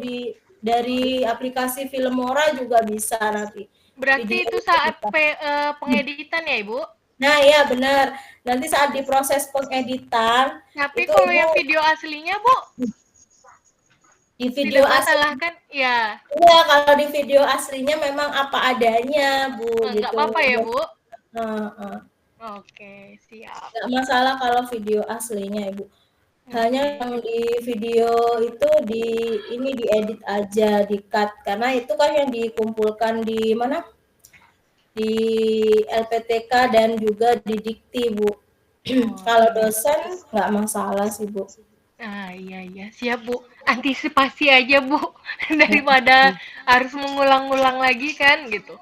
dari aplikasi Filmora juga bisa nanti. Berarti itu saat pengeditan ya, Ibu? Nah, iya benar. Nanti saat diproses pengeditan Tapi itu kalau Ibu yang video aslinya, Bu? di video Tidak asli. masalah kan? Ya. Iya, kalau di video aslinya memang apa adanya, Bu, Nggak gitu. apa-apa ya, Bu? Oke, siap. Nggak masalah kalau video aslinya, Ibu. Hanya yang di video itu ini diedit aja, di-cut. Karena itu kan yang dikumpulkan di mana? Di LPTK dan juga di Dikti, Bu. Kalau dosen nggak masalah sih, Bu. Ah, iya. Siap, Bu. Antisipasi aja, Bu. Daripada harus mengulang-ulang lagi kan, gitu.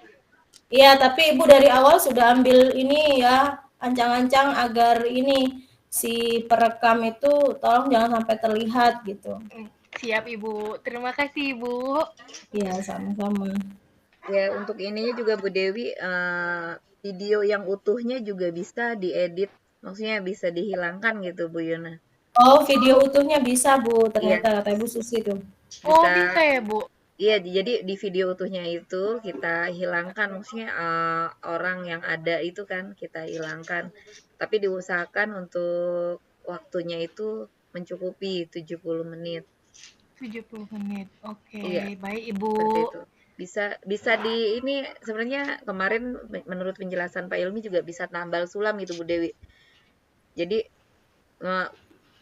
Iya, tapi Ibu dari awal sudah ambil ini ya, ancang-ancang agar ini si perekam itu tolong jangan sampai terlihat gitu. Siap, Ibu. Terima kasih, Ibu. Iya, sama-sama. Ya, untuk ininya juga Bu Dewi, video yang utuhnya juga bisa diedit, maksudnya bisa dihilangkan gitu Bu Yuna. Oh, video utuhnya bisa Bu, ternyata kata Ibu Susi tuh. Oh, bisa ya Bu? Iya, jadi di video utuhnya itu kita hilangkan, maksudnya orang yang ada itu kan kita hilangkan. Tapi diusahakan untuk waktunya itu mencukupi 70 menit. 70 menit. Oke, Iya, baik Ibu. seperti itu. Bisa di ini sebenarnya kemarin menurut penjelasan Pak Ilmi juga bisa tambal sulam gitu Bu Dewi. Jadi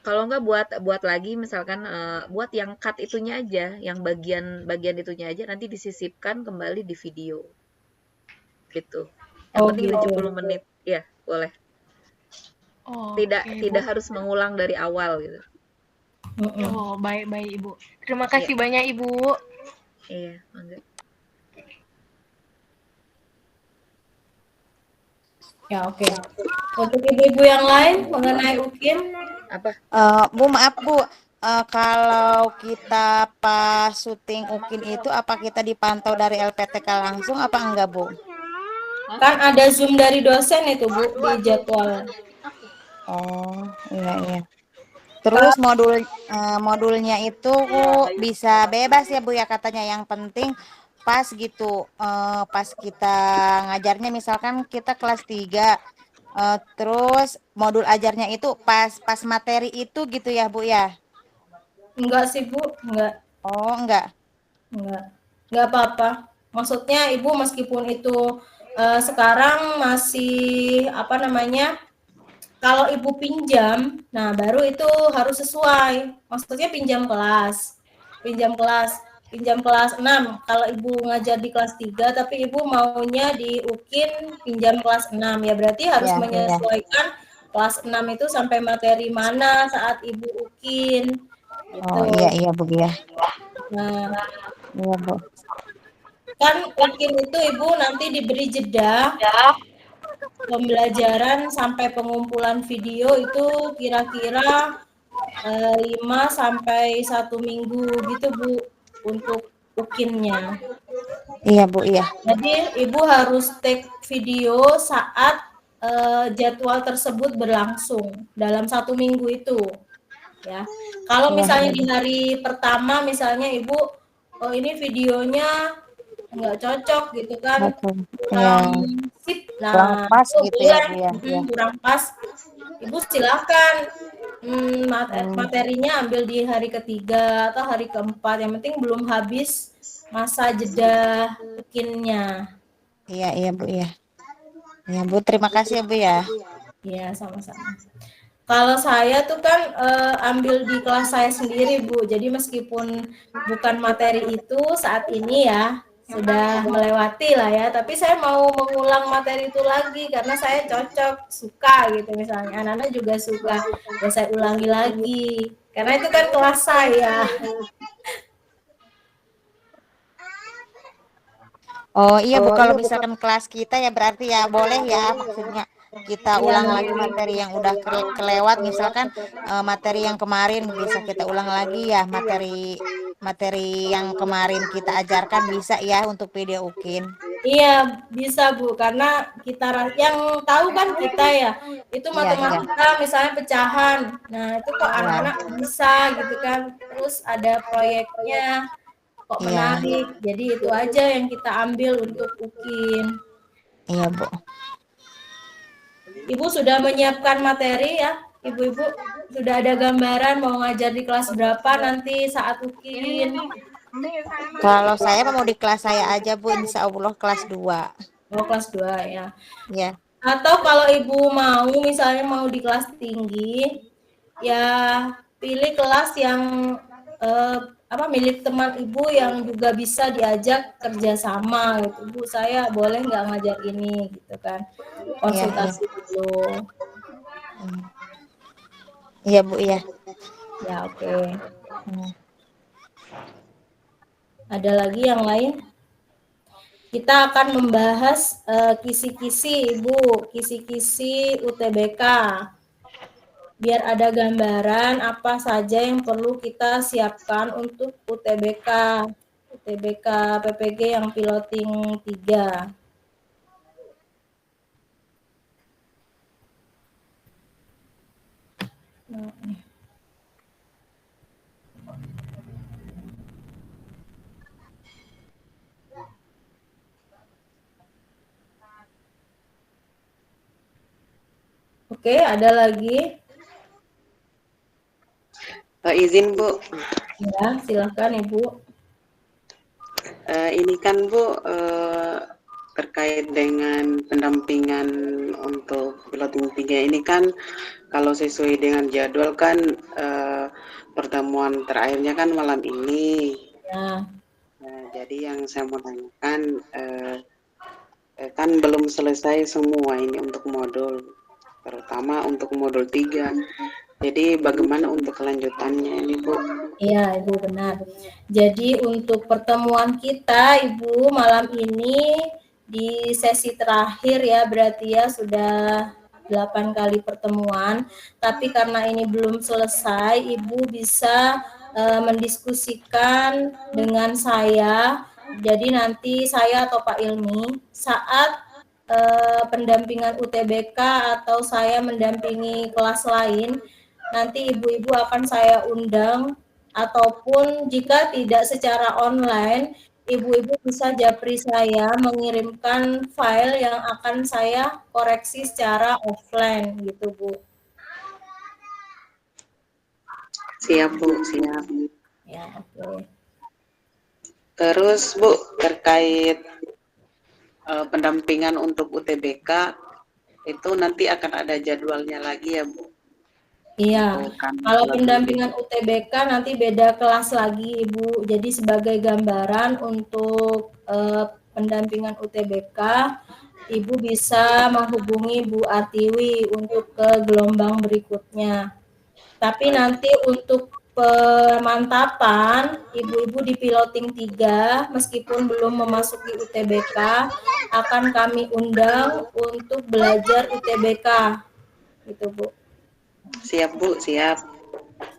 kalau nggak buat lagi misalkan buat yang cut itunya aja, yang bagian itunya aja nanti disisipkan kembali di video. Gitu. Yang penting gitu. 70 menit. Ya, boleh. Tidak harus mengulang dari awal gitu. Oh, baik Ibu. Terima kasih banyak Ibu. Iya, mangga. Ya, oke. Untuk ibu-ibu yang lain mengenai UKIM? Apa? Bu, maaf Bu, kalau kita pas syuting UKIN itu apa kita dipantau dari LPTK langsung apa enggak Bu? Kan ada Zoom dari dosen itu Bu di jadwal. Oh, iya. Terus modulnya itu bisa bebas ya Bu ya katanya, yang penting pas gitu, pas kita ngajarnya misalkan kita kelas 3, terus modul ajarnya itu pas materi itu gitu ya Bu ya? Enggak sih Bu, enggak. Oh, enggak? Enggak apa-apa. Maksudnya Ibu meskipun itu sekarang masih apa namanya, kalau Ibu pinjam, nah baru itu harus sesuai. Maksudnya pinjam kelas 6. Kalau Ibu ngajar di kelas 3, tapi Ibu maunya di UKIN pinjam kelas 6, ya berarti harus menyesuaikan kelas 6 itu sampai materi mana saat Ibu UKIN. Gitu. Oh iya Bu ya. Nah, iya Bu. Kan UKIN itu Ibu nanti diberi jeda pembelajaran sampai pengumpulan video itu kira-kira 5 sampai 1 minggu gitu Bu untuk UKIN-nya. Iya Bu, iya. Jadi Ibu harus take video saat jadwal tersebut berlangsung dalam 1 minggu itu. Ya. Kalau misalnya di hari pertama misalnya Ibu, oh ini videonya nggak cocok gitu kan, kurang sip, nah kurang pas gitu ya Bu ya. Kurang pas, Ibu silakan materinya ambil di hari ketiga atau hari keempat, yang penting belum habis masa jeda UKIN-nya. Iya Bu ya. Iya Bu, terima kasih ya Bu ya. Iya, sama-sama. Kalau saya tuh kan ambil di kelas saya sendiri, Bu. Jadi meskipun bukan materi itu saat ini ya, sudah melewati lah ya, tapi saya mau mengulang materi itu lagi karena saya cocok, suka gitu misalnya. Anak-anak juga suka, ya saya ulangi lagi. Karena itu kan kelas saya. Oh iya Bu, kalau misalkan kelas kita ya berarti ya boleh ya, maksudnya kita ulang lagi materi yang udah kelewat, misalkan materi yang kemarin bisa kita ulang lagi ya, materi yang kemarin kita ajarkan bisa ya untuk video UKIN. Iya, bisa Bu, karena yang tahu kan kita ya, itu Iya, iya. matematika misalnya pecahan. Nah, itu kok anak-anak bisa gitu kan. Terus ada proyeknya, kok Iya. menarik. Jadi itu aja yang kita ambil untuk UKIN. Iya, Bu. Ibu sudah menyiapkan materi ya, Ibu-ibu? Sudah ada gambaran mau ngajar di kelas berapa nanti saat UKIN? Kalau saya mau di kelas saya aja Bu, insya Allah kelas 2. Oh, kelas 2 ya. Ya. Atau kalau Ibu mau, misalnya mau di kelas tinggi, ya pilih kelas yang milik teman Ibu yang juga bisa diajak kerjasama gitu. Bu, saya boleh nggak ngajar ini gitu kan. Konsultasi dulu. Iya Bu, iya. Ya, oke. Ada lagi yang lain? Kita akan membahas kisi-kisi, Ibu, kisi-kisi UTBK. Biar ada gambaran apa saja yang perlu kita siapkan untuk UTBK PPG yang piloting 3. Oke, ada lagi? Izin Bu. Ya, silakan Ibu. Ini kan Bu terkait dengan pendampingan untuk piloting 3 ini kan kalau sesuai dengan jadwal kan pertemuan terakhirnya kan malam ini. Ya. Jadi yang saya mau tanyakan kan belum selesai semua ini untuk modul, terutama untuk modul 3. Jadi bagaimana untuk kelanjutannya ini Bu? Iya Ibu, benar. Jadi untuk pertemuan kita Ibu malam ini di sesi terakhir ya, berarti ya sudah 8 kali pertemuan, tapi karena ini belum selesai, Ibu bisa mendiskusikan dengan saya. Jadi nanti saya atau Pak Ilmi saat pendampingan UTBK atau saya mendampingi kelas lain, nanti ibu-ibu akan saya undang, ataupun jika tidak secara online, ibu-ibu bisa japri saya mengirimkan file yang akan saya koreksi secara offline gitu Bu. Siap Bu, siap. Ya, oke. Terus Bu, terkait pendampingan untuk UTBK itu nanti akan ada jadwalnya lagi ya Bu? Iya, kalau pendampingan UTBK nanti beda kelas lagi Ibu. Jadi sebagai gambaran untuk pendampingan UTBK, Ibu bisa menghubungi Bu Artiwi untuk ke gelombang berikutnya. Tapi nanti untuk pemantapan, ibu-ibu di piloting 3, meskipun belum memasuki UTBK, akan kami undang untuk belajar UTBK. Gitu Bu. Siap Bu, siap.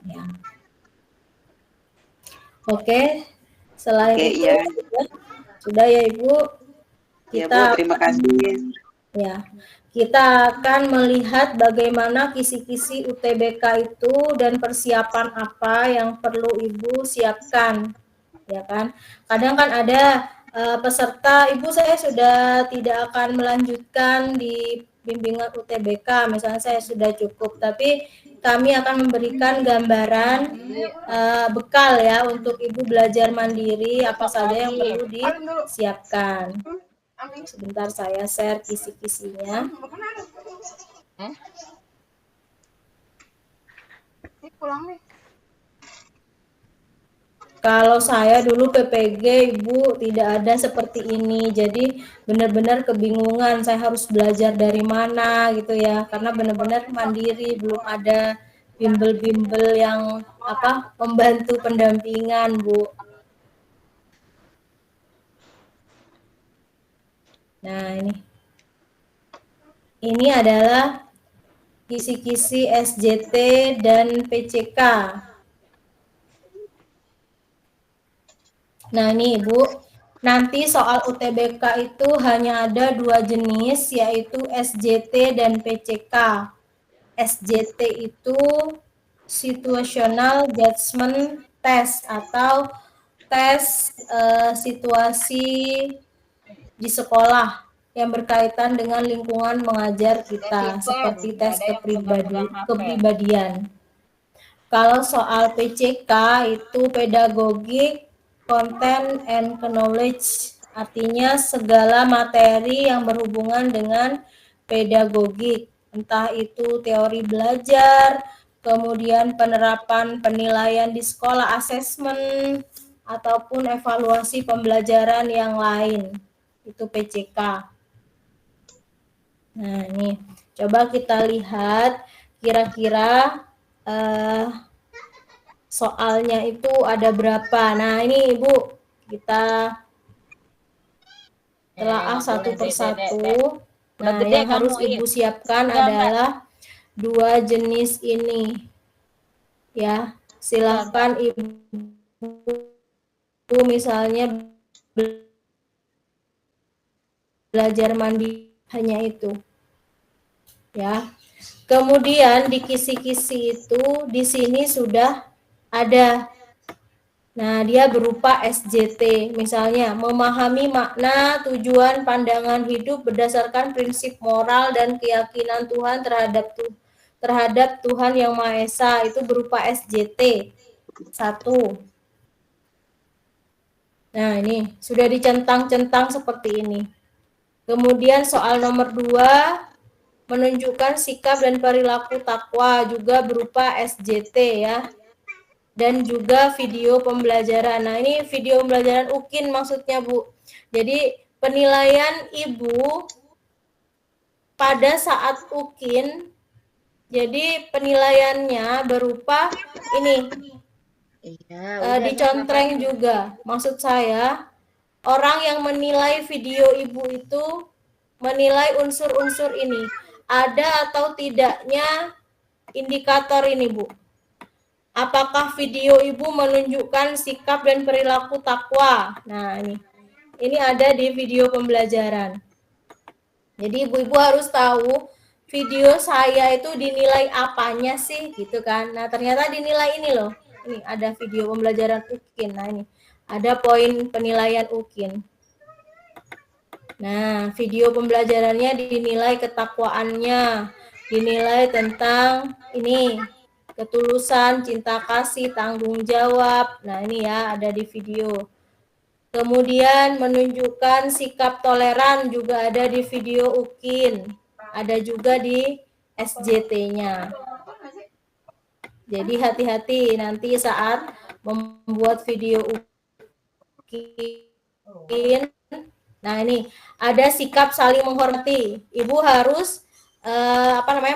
Ya. Oke, selain itu ya. sudah ya Ibu. Ya Bu, terima kasih. Ya, kita akan melihat bagaimana kisi-kisi UTBK itu dan persiapan apa yang perlu Ibu siapkan, ya kan? Kadang kan ada peserta, Ibu saya sudah tidak akan melanjutkan di bimbingan UTBK, misalnya saya sudah cukup, tapi kami akan memberikan gambaran bekal ya untuk Ibu belajar mandiri apa saja yang perlu disiapkan. Sebentar saya share kisi-kisinya. Pulang nih. Kalau saya dulu PPG, Ibu, tidak ada seperti ini. Jadi benar-benar kebingungan, saya harus belajar dari mana gitu ya. Karena benar-benar mandiri, belum ada bimbel-bimbel yang membantu pendampingan, Bu. Nah, ini adalah kisi-kisi SJT dan PCK. Nah, ini Ibu, nanti soal UTBK itu hanya ada 2 jenis, yaitu SJT dan PCK. SJT itu Situational Judgment Test atau tes situasi di sekolah yang berkaitan dengan lingkungan mengajar kita, seperti tes kepribadian. Kalau soal PCK itu pedagogik, content and knowledge, artinya segala materi yang berhubungan dengan pedagogik, entah itu teori belajar, kemudian penerapan penilaian di sekolah, asesmen, ataupun evaluasi pembelajaran yang lain. Itu PCK. Nah, ini coba kita lihat kira-kira soalnya itu ada berapa. Nah, ini Ibu, kita telaah satu persatu. Nah, yang harus Ibu siapkan adalah 2 jenis ini. Ya, silahkan Ibu misalnya belajar mandiri, hanya itu. Ya. Kemudian di kisi-kisi itu di sini sudah ada. Nah, dia berupa SJT. Misalnya, memahami makna, tujuan, pandangan hidup berdasarkan prinsip moral dan keyakinan Tuhan terhadap Tuhan Yang Maha Esa, itu berupa SJT. 1. Nah, ini sudah dicentang-centang seperti ini. Kemudian soal nomor 2, menunjukkan sikap dan perilaku takwa, juga berupa SJT ya. Dan juga video pembelajaran. Nah, ini video pembelajaran UKIN maksudnya, Bu. Jadi, penilaian Ibu pada saat UKIN, jadi penilaiannya berupa ini, dicontreng juga. Maksud saya, orang yang menilai video Ibu itu menilai unsur-unsur ini. Ada atau tidaknya indikator ini, Bu. Apakah video Ibu menunjukkan sikap dan perilaku takwa? Nah, ini ada di video pembelajaran. Jadi Ibu-ibu harus tahu video saya itu dinilai apanya sih, gitu kan. Nah, ternyata dinilai ini loh. Ini ada video pembelajaran UKIN. Nah, ini ada poin penilaian UKIN. Nah, video pembelajarannya dinilai ketakwaannya, dinilai tentang ini, ketulusan, cinta kasih, tanggung jawab. Nah, ini ya ada di video. Kemudian menunjukkan sikap toleran juga ada di video UKIN. Ada juga di SJT-nya. Jadi hati-hati nanti saat membuat video UKIN. Nah, ini ada sikap saling menghormati. Ibu harus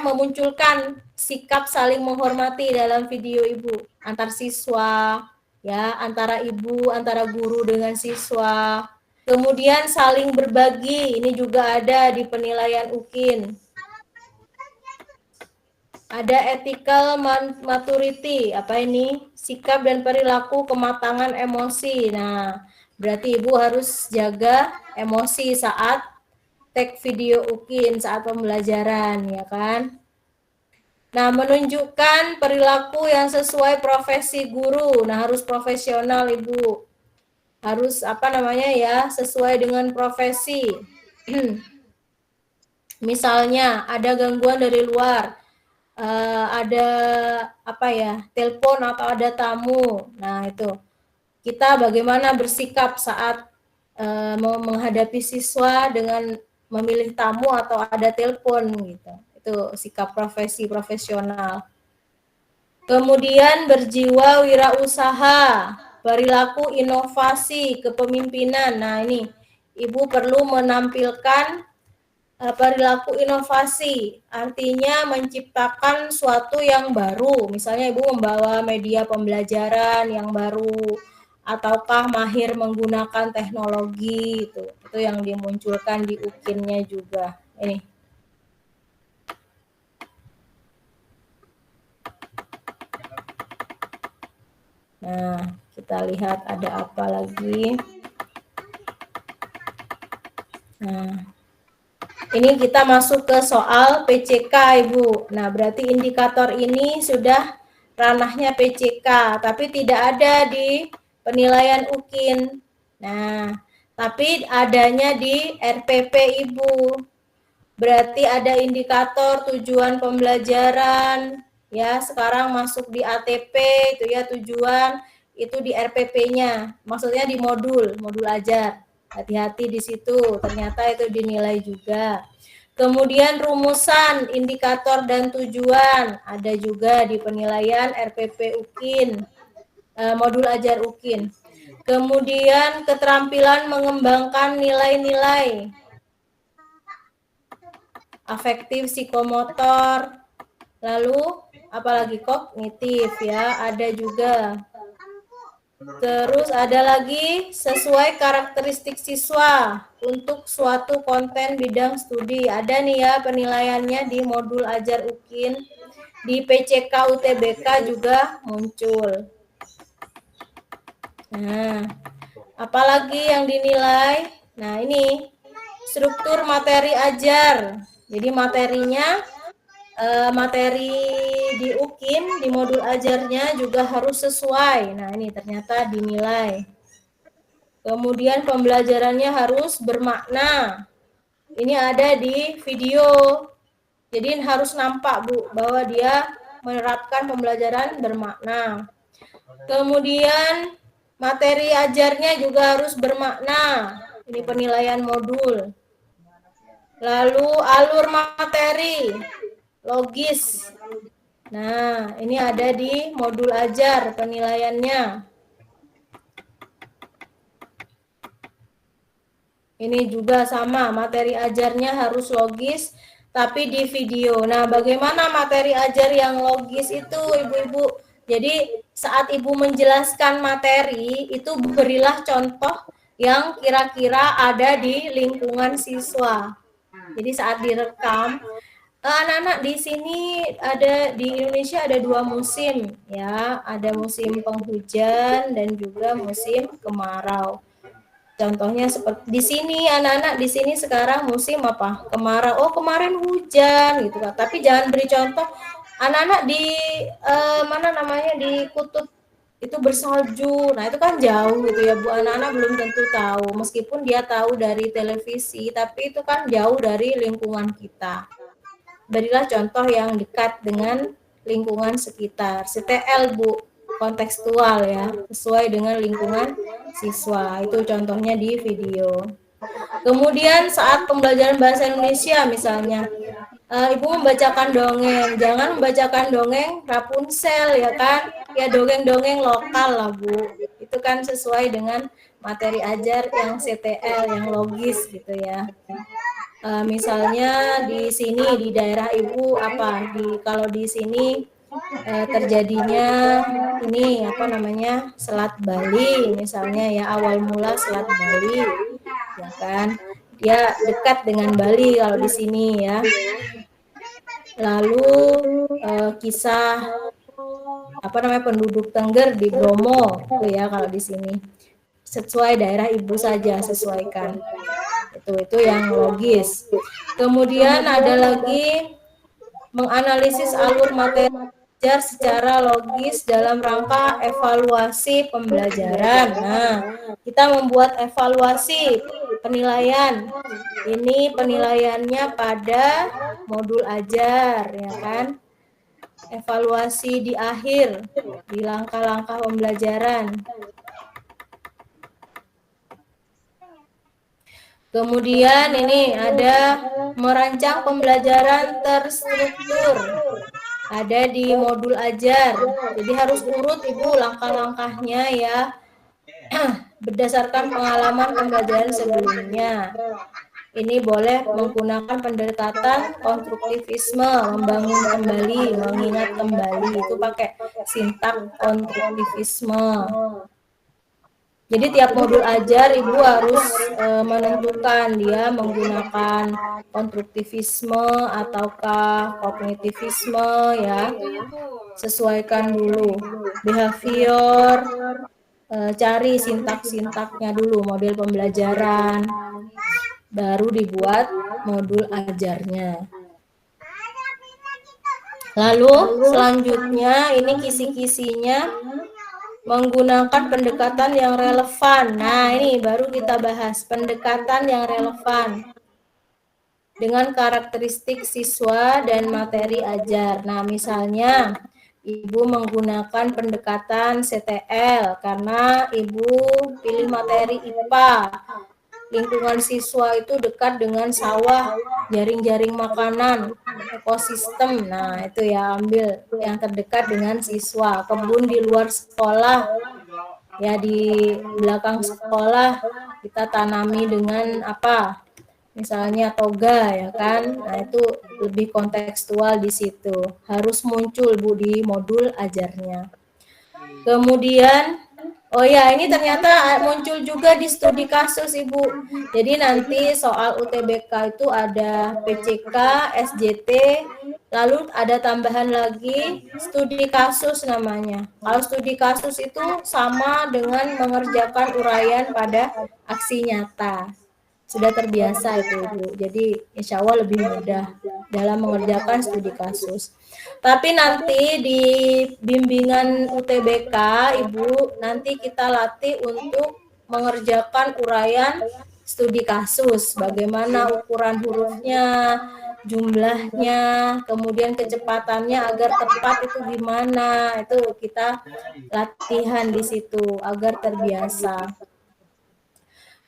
memunculkan sikap saling menghormati dalam video Ibu antar siswa, ya, antara Ibu, antara guru dengan siswa. Kemudian saling berbagi, ini juga ada di penilaian UKIN. Ada ethical maturity, apa ini? Sikap dan perilaku kematangan emosi. Nah, berarti Ibu harus jaga emosi saat take video UKIN, saat pembelajaran, ya kan? Nah, menunjukkan perilaku yang sesuai profesi guru. Nah, harus profesional, Ibu. Harus sesuai dengan profesi. Misalnya ada gangguan dari luar, ada telepon atau ada tamu. Nah, itu kita bagaimana bersikap saat mau menghadapi siswa dengan memilih tamu atau ada telepon gitu. Itu sikap profesional. Kemudian berjiwa wirausaha, perilaku inovasi, kepemimpinan. Nah, ini Ibu perlu menampilkan perilaku inovasi, artinya menciptakan suatu yang baru. Misalnya Ibu membawa media pembelajaran yang baru, ataukah mahir menggunakan teknologi, itu yang dimunculkan di UKIN-nya juga. Ini. Nah, kita lihat ada apa lagi. Nah, ini kita masuk ke soal PCK, Ibu. Nah, berarti indikator ini sudah ranahnya PCK, tapi tidak ada di penilaian UKIN. Nah, tapi adanya di RPP, Ibu. Berarti ada indikator tujuan pembelajaran, ya, sekarang masuk di ATP, itu ya tujuan, itu di RPP-nya, maksudnya di modul ajar. Hati-hati di situ, ternyata itu dinilai juga. Kemudian rumusan, indikator dan tujuan, ada juga di penilaian RPP UKIN, modul ajar UKIN. Kemudian keterampilan mengembangkan nilai-nilai, afektif psikomotor, lalu apalagi kognitif ya, ada juga. Terus ada lagi sesuai karakteristik siswa untuk suatu konten bidang studi. Ada nih ya penilaiannya di modul ajar UKIN, di PCK UTBK juga muncul. Nah, apalagi yang dinilai? Nah, ini struktur materi ajar. Jadi materinya, materi di UKIN, di modul ajarnya juga harus sesuai. Nah, ini ternyata dinilai. Kemudian pembelajarannya harus bermakna. Ini ada di video. Jadi harus nampak, Bu, bahwa dia menerapkan pembelajaran bermakna. Kemudian materi ajarnya juga harus bermakna. Ini penilaian modul. Lalu alur materi, logis. Nah, ini ada di modul ajar penilaiannya. Ini juga sama, materi ajarnya harus logis, tapi di video. Nah, bagaimana materi ajar yang logis itu, Ibu-ibu? Jadi, saat Ibu menjelaskan materi, itu berilah contoh yang kira-kira ada di lingkungan siswa. Jadi saat direkam, anak-anak di sini ada di Indonesia ada 2 musim ya, ada musim penghujan dan juga musim kemarau. Contohnya seperti di sini anak-anak di sini sekarang musim apa? Kemarau. Oh, kemarin hujan gitu kan. Tapi jangan beri contoh anak-anak di mana namanya di kutub itu bersalju. Nah, itu kan jauh gitu ya, Bu. Anak-anak belum tentu tahu. Meskipun dia tahu dari televisi, tapi itu kan jauh dari lingkungan kita. Berilah contoh yang dekat dengan lingkungan sekitar. CTL, Bu. Kontekstual ya, sesuai dengan lingkungan siswa. Itu contohnya di video. Kemudian saat pembelajaran bahasa Indonesia misalnya, Ibu membacakan dongeng, jangan membacakan dongeng Rapunzel ya kan, ya dongeng-dongeng lokal lah Bu, itu kan sesuai dengan materi ajar yang CTL, yang logis gitu ya. Misalnya di sini di daerah Ibu apa, kalau di sini terjadinya ini apa namanya Selat Bali misalnya ya, awal mula Selat Bali ya kan, dia dekat dengan Bali kalau di sini ya. Lalu kisah apa namanya penduduk Tengger di Bromo itu ya kalau di sini. Sesuai daerah Ibu saja, sesuaikan. Itu yang logis. Kemudian ada lagi menganalisis alur materi belajar secara logis dalam rangka evaluasi pembelajaran. Nah, kita membuat evaluasi penilaian. Ini penilaiannya pada modul ajar, ya kan? Evaluasi di akhir, di langkah-langkah pembelajaran. Kemudian ini ada merancang pembelajaran terstruktur. ada di modul ajar. Jadi harus urut Ibu langkah-langkahnya ya. Berdasarkan pengalaman pembelajaran sebelumnya. Ini boleh menggunakan pendekatan konstruktivisme, membangun kembali, mengingat kembali. Itu pakai sintak konstruktivisme. Jadi tiap modul ajar Ibu harus menentukan dia menggunakan konstruktivisme ataukah kognitivisme ya. Sesuaikan dulu. Behavior, cari sintak-sintaknya dulu, model pembelajaran. Baru dibuat modul ajarnya. Lalu selanjutnya ini kisi-kisinya menggunakan pendekatan yang relevan. Nah, ini baru kita bahas pendekatan yang relevan dengan karakteristik siswa dan materi ajar. Nah, misalnya Ibu menggunakan pendekatan CTL karena Ibu pilih materi IPA. Lingkungan siswa itu dekat dengan sawah, jaring-jaring makanan, ekosistem. Nah, itu ya ambil yang terdekat dengan siswa. Kebun di luar sekolah, ya di belakang sekolah kita tanami dengan apa? Misalnya toga ya kan. Nah, itu lebih kontekstual di situ. Harus muncul Bu di modul ajarnya. Kemudian oh ya, ini ternyata muncul juga di studi kasus Ibu. Jadi nanti soal UTBK itu ada PCK, SJT, lalu ada tambahan lagi studi kasus namanya. Kalau studi kasus itu sama dengan mengerjakan uraian pada aksi nyata. Sudah terbiasa itu Ibu. Jadi insya Allah lebih mudah dalam mengerjakan studi kasus. Tapi nanti di bimbingan UTBK, Ibu, nanti kita latih untuk mengerjakan uraian studi kasus. Bagaimana ukuran hurufnya, jumlahnya, kemudian kecepatannya agar tepat itu gimana. Itu kita latihan di situ agar terbiasa.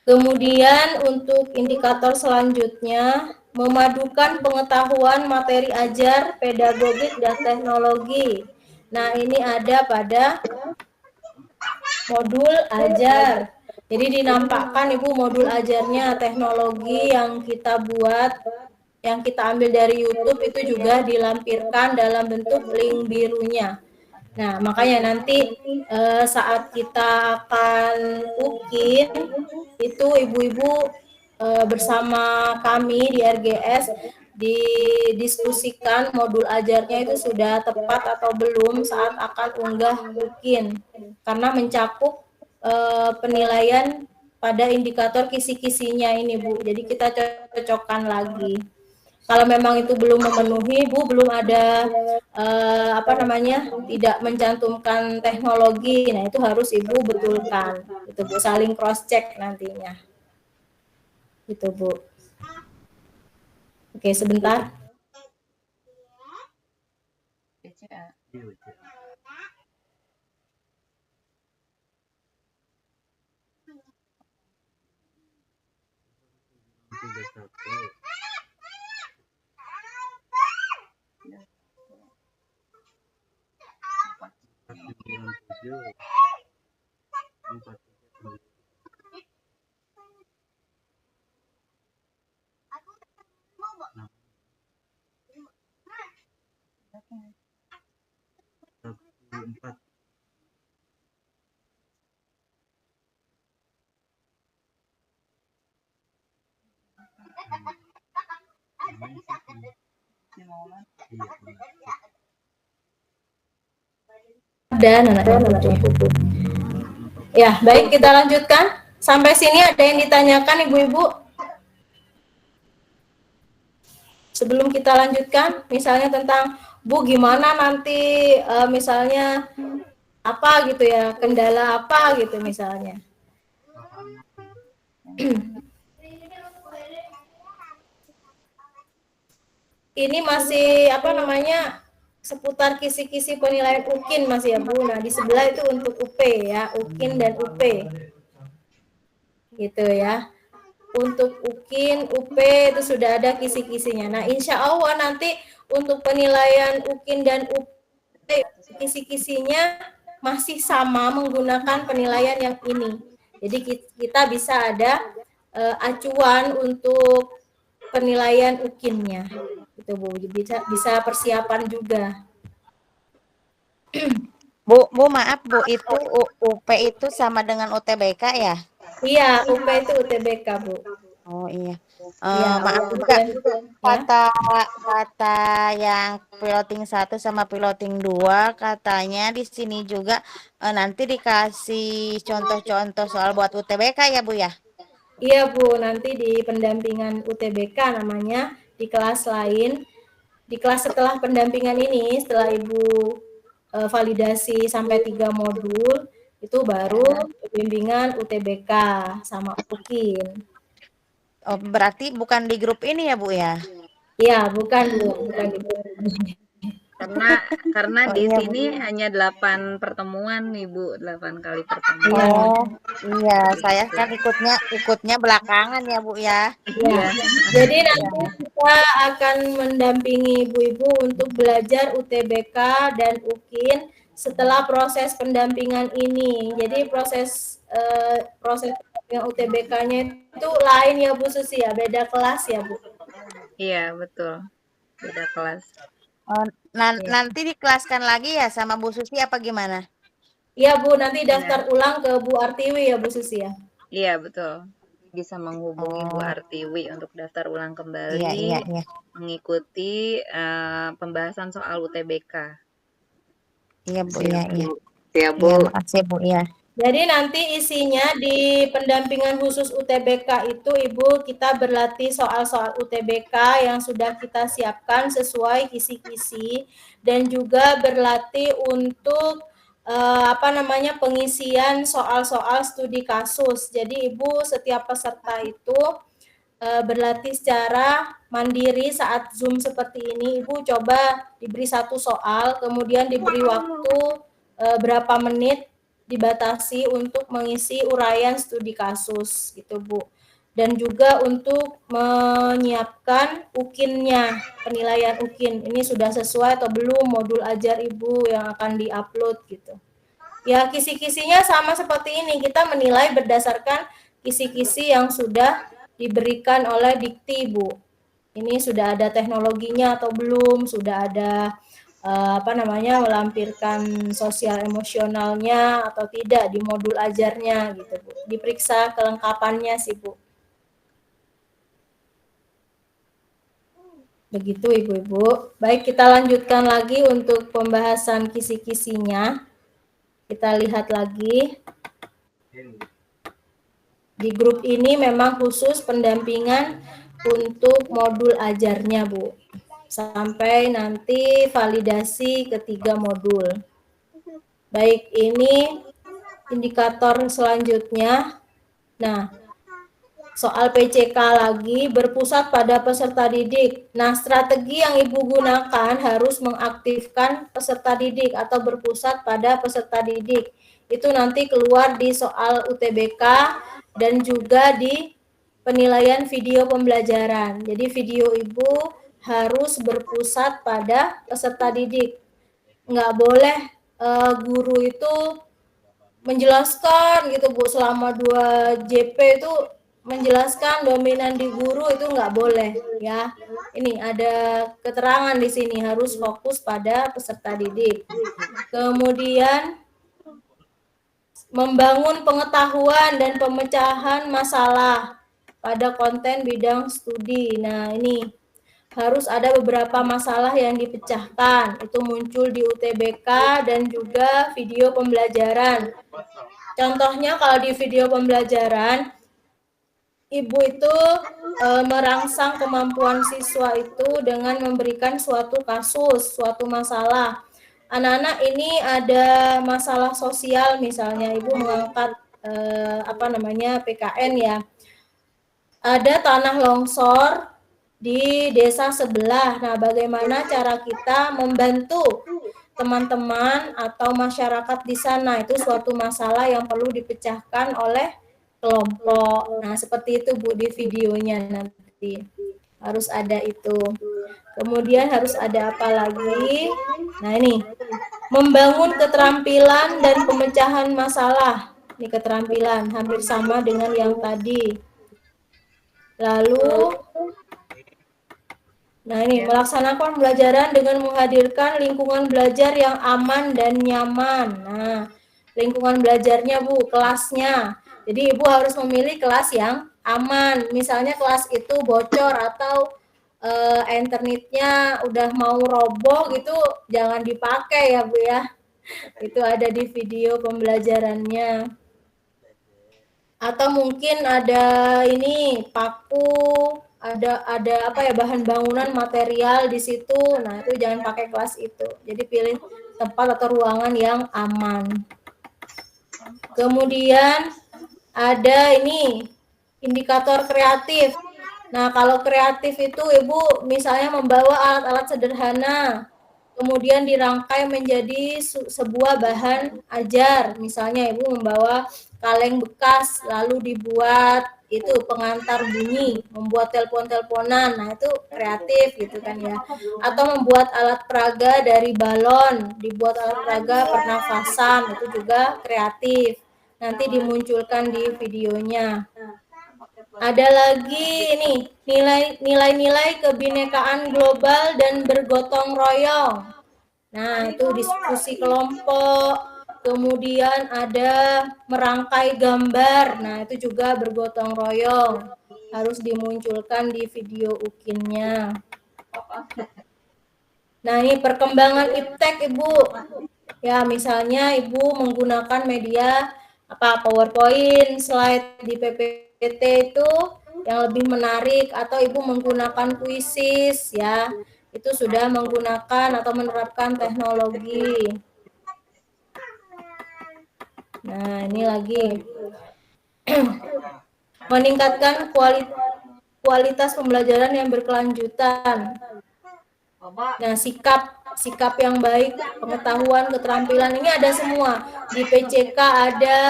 Kemudian untuk indikator selanjutnya, memadukan pengetahuan materi ajar, pedagogik, dan teknologi. Nah, ini ada pada modul ajar. Jadi dinampakkan Ibu modul ajarnya, teknologi yang kita buat, yang kita ambil dari YouTube itu juga dilampirkan dalam bentuk link birunya. Nah, makanya nanti saat kita akan UKIN, itu ibu-ibu bersama kami di RGS didiskusikan modul ajarnya itu sudah tepat atau belum saat akan unggah UKIN. Karena mencakup penilaian pada indikator kisi-kisinya ini Bu. Jadi kita cocokkan lagi. Kalau memang itu belum memenuhi, Bu, belum ada tidak mencantumkan teknologi, nah itu harus Ibu betulkan, itu Bu, saling cross check nantinya, itu Bu. Oke, sebentar. Dan ya, baik, kita lanjutkan. Sampai sini ada yang ditanyakan Ibu-ibu? Sebelum kita lanjutkan, misalnya tentang Bu gimana nanti misalnya apa gitu ya, kendala apa gitu misalnya. Ini masih seputar kisi-kisi penilaian UKIN masih ya Bu. Nah, di sebelah itu untuk UP ya, UKIN dan UP. Gitu ya. Untuk UKIN, UP itu sudah ada kisi-kisinya. Nah, insya Allah nanti untuk penilaian UKIN dan UP kisi-kisinya masih sama menggunakan penilaian yang ini. Jadi kita bisa ada acuan untuk penilaian UKIN-nya. Itu Bu, bisa persiapan juga. Bu, maaf Bu, itu UP itu sama dengan UTBK ya? Iya, UP itu UTBK, Bu. Oh iya. Iya, Maaf juga, kata yang piloting 1 sama piloting 2 katanya di sini juga nanti dikasih contoh-contoh soal buat UTBK ya Bu ya? Iya Bu, nanti di pendampingan UTBK namanya, di kelas lain, di kelas setelah pendampingan ini, setelah Ibu validasi sampai 3 modul, itu baru bimbingan UTBK sama UKIN. Oh, berarti bukan di grup ini ya Bu ya? Iya, bukan Bu, bukan di grup ini. Karena di iya, sini Bu. hanya 8 pertemuan nih Bu, 8 kali pertemuan. Oh iya, saya kan ikutnya belakangan ya Bu ya. Iya. Jadi nanti kita akan mendampingi ibu-ibu untuk belajar UTBK dan UKIN setelah proses pendampingan ini. Jadi proses pendampingan UTBK-nya itu lain ya Bu Susi ya, beda kelas ya Bu. Iya, betul. Beda kelas. Nanti dikelaskan lagi ya sama Bu Susi apa gimana? Iya Bu, nanti daftar ulang ke Bu Artiwi ya Bu Susi ya. Iya, betul. Bisa menghubungi Bu Artiwi untuk daftar ulang kembali, Iya. mengikuti pembahasan soal UTBK. Iya Bu, iya. Ya Bu. Iya, makasih Bu ya. Jadi nanti isinya di pendampingan khusus UTBK itu Ibu kita berlatih soal-soal UTBK yang sudah kita siapkan sesuai kisi-kisi dan juga berlatih untuk pengisian soal-soal studi kasus. Jadi Ibu setiap peserta itu berlatih secara mandiri saat Zoom seperti ini. Ibu coba diberi satu soal, kemudian diberi waktu berapa menit dibatasi untuk mengisi uraian studi kasus gitu Bu. Dan juga untuk menyiapkan UKIN-nya, penilaian UKIN. Ini sudah sesuai atau belum modul ajar Ibu yang akan diupload gitu. Ya, kisi-kisinya sama seperti ini. Kita menilai berdasarkan kisi-kisi yang sudah diberikan oleh Dikti, Bu. Ini sudah ada teknologinya atau belum, sudah ada melampirkan sosial emosionalnya atau tidak di modul ajarnya gitu Bu. Diperiksa kelengkapannya sih Bu. Begitu Ibu-ibu. Baik, kita lanjutkan lagi untuk pembahasan kisi-kisinya. Kita lihat lagi. Di grup ini memang khusus pendampingan untuk modul ajarnya Bu. Sampai nanti validasi ketiga modul. Baik, ini indikator selanjutnya. Nah, soal PCK lagi berpusat pada peserta didik. Nah, strategi yang Ibu gunakan harus mengaktifkan peserta didik atau berpusat pada peserta didik. Itu nanti keluar di soal UTBK dan juga di penilaian video pembelajaran. Jadi video Ibu harus berpusat pada peserta didik. Nggak boleh guru itu menjelaskan gitu Bu, selama 2 JP itu menjelaskan dominan di guru itu nggak boleh ya. Ini ada keterangan di sini harus fokus pada peserta didik. Kemudian membangun pengetahuan dan pemecahan masalah pada konten bidang studi. Nah, ini harus ada beberapa masalah yang dipecahkan. Itu muncul di UTBK dan juga video pembelajaran. Contohnya kalau di video pembelajaran, Ibu itu merangsang kemampuan siswa itu dengan memberikan suatu kasus, suatu masalah. Anak-anak ini ada masalah sosial misalnya, Ibu mengangkat PKN ya. Ada tanah longsor di desa sebelah. Nah, bagaimana cara kita membantu teman-teman atau masyarakat di sana? Itu suatu masalah yang perlu dipecahkan oleh kelompok. Nah, seperti itu Bu di videonya nanti. harus ada itu. Kemudian harus ada apa lagi? Nah ini, membangun keterampilan dan pemecahan masalah. Ini keterampilan, hampir sama dengan yang tadi. Lalu, nah ini, melaksanakan pembelajaran dengan menghadirkan lingkungan belajar yang aman dan nyaman. Nah, lingkungan belajarnya Bu, kelasnya. Jadi Ibu harus memilih kelas yang aman. Misalnya kelas itu bocor atau internetnya udah mau roboh gitu, jangan dipakai ya Bu ya. Itu ada di video pembelajarannya. Atau mungkin ada ini paku, ada apa ya, bahan bangunan material di situ. Nah, itu jangan pakai kelas itu. Jadi pilih tempat atau ruangan yang aman. Kemudian ada ini indikator kreatif. Nah, kalau kreatif itu Ibu misalnya membawa alat-alat sederhana, kemudian dirangkai menjadi sebuah bahan ajar. Misalnya Ibu membawa kaleng bekas, lalu dibuat itu pengantar bunyi, membuat telepon-teleponan. Nah, itu kreatif gitu kan ya. Atau membuat alat peraga dari balon, dibuat alat peraga pernafasan, itu juga kreatif. Nanti dimunculkan di videonya. Ada lagi ini, nilai-nilai kebinekaan global dan bergotong royong. Nah, itu diskusi kelompok, kemudian ada merangkai gambar. Nah, itu juga bergotong royong. Harus dimunculkan di video ukinnya. Nah, ini perkembangan iptek Ibu. Ya, misalnya Ibu menggunakan media PowerPoint, slide di PPT itu yang lebih menarik, atau Ibu menggunakan kuisis ya. Itu sudah menggunakan atau menerapkan teknologi. Nah, ini lagi meningkatkan kualitas pembelajaran yang berkelanjutan. Nah, sikap yang baik, pengetahuan, keterampilan, ini ada semua. Di PCK ada,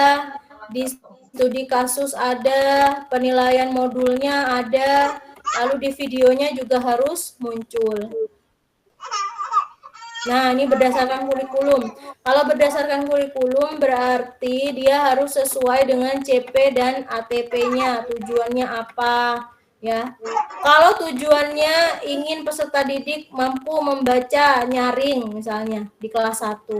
di studi kasus ada, penilaian modulnya ada, lalu di videonya juga harus muncul. Nah, ini berdasarkan kurikulum. Kalau berdasarkan kurikulum berarti dia harus sesuai dengan CP dan ATP-nya. Tujuannya apa? Ya. Kalau tujuannya ingin peserta didik mampu membaca nyaring misalnya di kelas 1.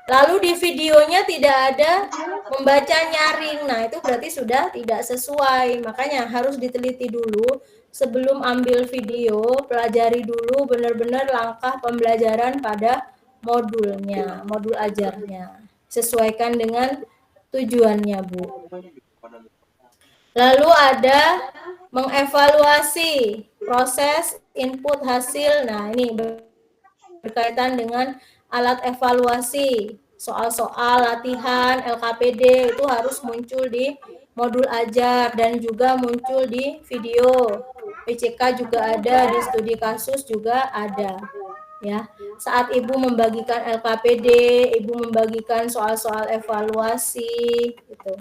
Lalu di videonya tidak ada membaca nyaring. Nah, itu berarti sudah tidak sesuai. Makanya harus diteliti dulu sebelum ambil video, pelajari dulu benar-benar langkah pembelajaran pada modulnya, modul ajarnya. Sesuaikan dengan tujuannya, Bu. Lalu ada mengevaluasi proses input hasil. Nah, ini berkaitan dengan alat evaluasi. Soal-soal latihan LKPD itu harus muncul di modul ajar dan juga muncul di video. PCK juga ada, di studi kasus juga ada. Ya, saat Ibu membagikan LKPD, Ibu membagikan soal-soal evaluasi gitu.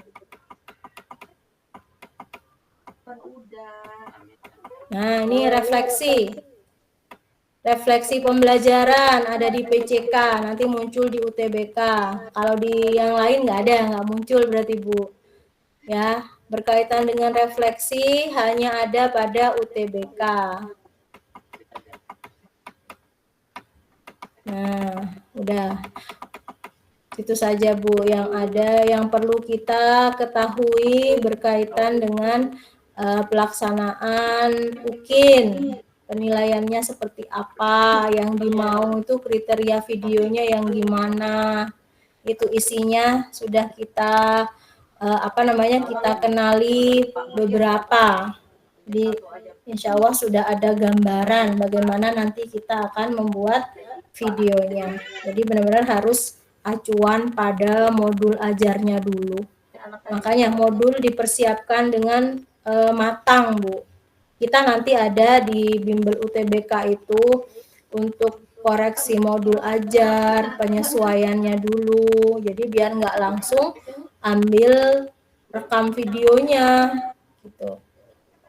Nah, ini refleksi. Refleksi pembelajaran ada di PCK, nanti muncul di UTBK. Kalau di yang lain nggak ada, nggak muncul berarti Bu. Ya, berkaitan dengan refleksi hanya ada pada UTBK. Nah, udah. Itu saja Bu yang ada yang perlu kita ketahui berkaitan dengan pelaksanaan UKIN. Penilaiannya seperti apa, yang dimau itu kriteria videonya yang gimana, itu isinya sudah kita kita kenali beberapa. Di insya Allah sudah ada gambaran bagaimana nanti kita akan membuat videonya. Jadi benar-benar harus acuan pada modul ajarnya dulu. Makanya modul dipersiapkan dengan matang, Bu. Kita nanti ada di bimbel UTBK itu untuk koreksi modul ajar, penyesuaiannya dulu. Jadi biar nggak langsung ambil rekam videonya gitu.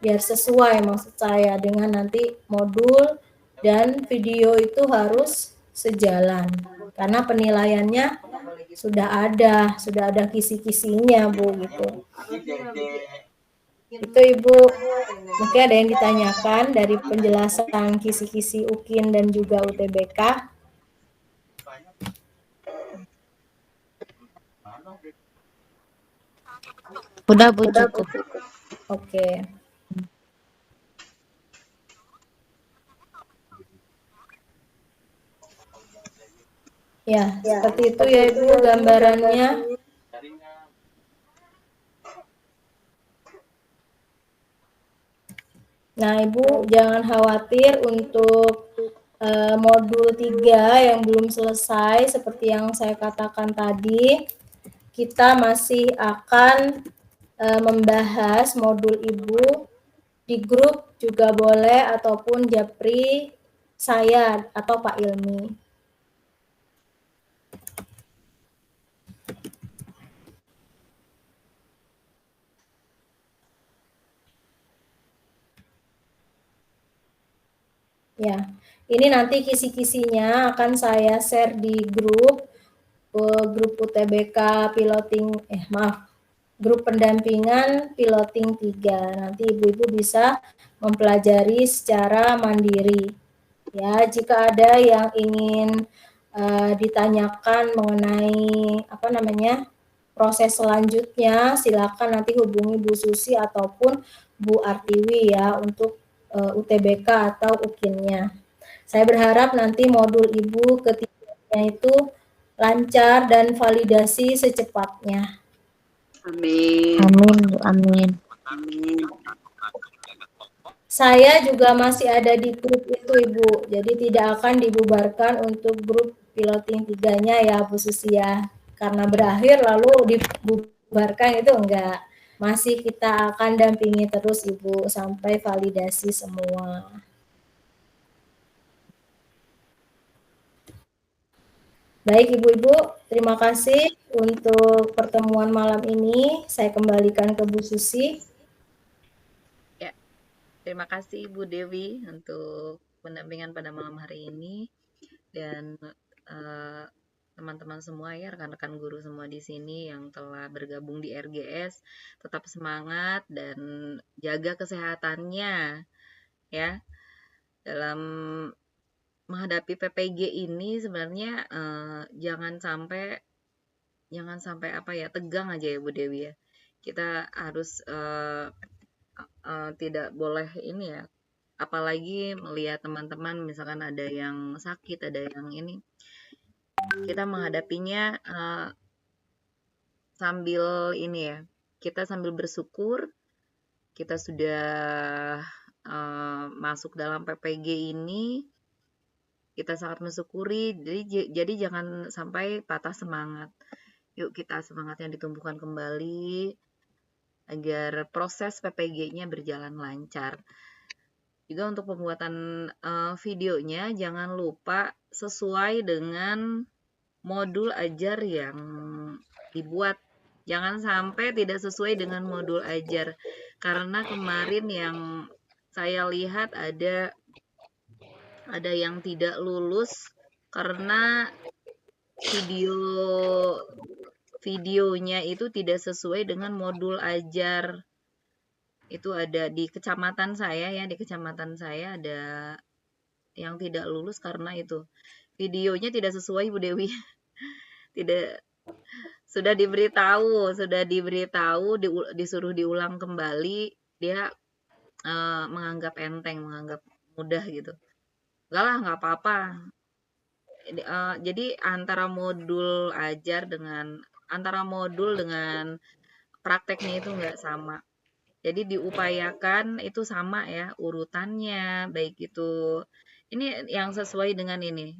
biar sesuai maksud saya dengan nanti modul dan video itu harus sejalan karena penilaiannya sudah ada kisi-kisinya Bu gitu. Itu Ibu, mungkin ada yang ditanyakan dari penjelasan kisi-kisi UKIN dan juga UTBK. Udah Bu, cukup. Oke. Ya, seperti itu ya Ibu gambarannya. Nah, Ibu jangan khawatir untuk modul 3 yang belum selesai seperti yang saya katakan tadi. Kita masih akan membahas modul Ibu di grup juga boleh ataupun japri saya atau Pak Ilmi. Ya, ini nanti kisi-kisinya akan saya share di grup UTBK piloting, grup pendampingan piloting 3. Nanti ibu-ibu bisa mempelajari secara mandiri. Ya, jika ada yang ingin ditanyakan mengenai proses selanjutnya, silakan nanti hubungi Bu Susi ataupun Bu Artiwi ya untuk UTBK atau UKIN-nya. Saya berharap nanti modul Ibu ketiganya itu lancar dan validasi secepatnya. Amin. Amin, Bu. Amin. Amin. Saya juga masih ada di grup itu Ibu, jadi tidak akan dibubarkan untuk grup piloting 3-nya ya Bu Susi ya. Karena berakhir lalu dibubarkan itu enggak. Masih kita akan dampingi terus Ibu sampai validasi semua. Baik Ibu-Ibu, terima kasih untuk pertemuan malam ini. Saya kembalikan ke Bu Susi. Ya, terima kasih Bu Dewi untuk pendampingan pada malam hari ini. Dan teman-teman semua ya, rekan-rekan guru semua di sini yang telah bergabung di RGS, tetap semangat dan jaga kesehatannya ya. Dalam menghadapi PPG ini sebenarnya jangan sampai tegang aja ya Bu Dewi ya. Kita harus tidak boleh ini ya, apalagi melihat teman-teman misalkan ada yang sakit, ada yang ini, kita menghadapinya sambil ini ya, kita sambil bersyukur kita sudah masuk dalam PPG ini, kita sangat mensyukuri. Jadi jangan sampai patah semangat. Yuk kita semangatnya ditumbuhkan kembali agar proses PPG-nya berjalan lancar. Juga untuk pembuatan videonya jangan lupa sesuai dengan modul ajar yang dibuat. Jangan sampai tidak sesuai dengan modul ajar. Karena kemarin yang saya lihat ada yang tidak lulus karena videonya itu tidak sesuai dengan modul ajar. Itu ada di kecamatan saya ya, ada yang tidak lulus karena itu videonya tidak sesuai Bu Dewi. Tidak, sudah diberitahu, disuruh diulang kembali, dia menganggap enteng, menganggap mudah gitu. Enggak lah, nggak apa-apa. Jadi antara modul dengan prakteknya itu nggak sama. Jadi diupayakan itu sama ya urutannya, baik itu ini yang sesuai dengan ini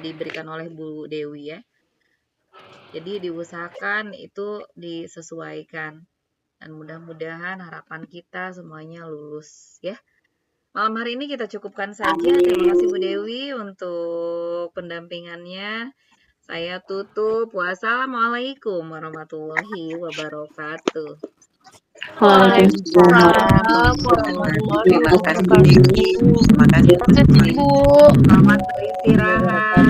diberikan oleh Bu Dewi ya. Jadi diusahakan itu disesuaikan dan mudah-mudahan harapan kita semuanya lulus ya. Malam hari ini kita cukupkan saja. Terima kasih Bu Dewi untuk pendampingannya. Saya tutup. Wassalamualaikum warahmatullahi wabarakatuh. Waalaikumsalam warahmatullahi Terima kasih. wabarakatuh. Terima kasih. Terima kasih, Bu. Selamat beristirahat.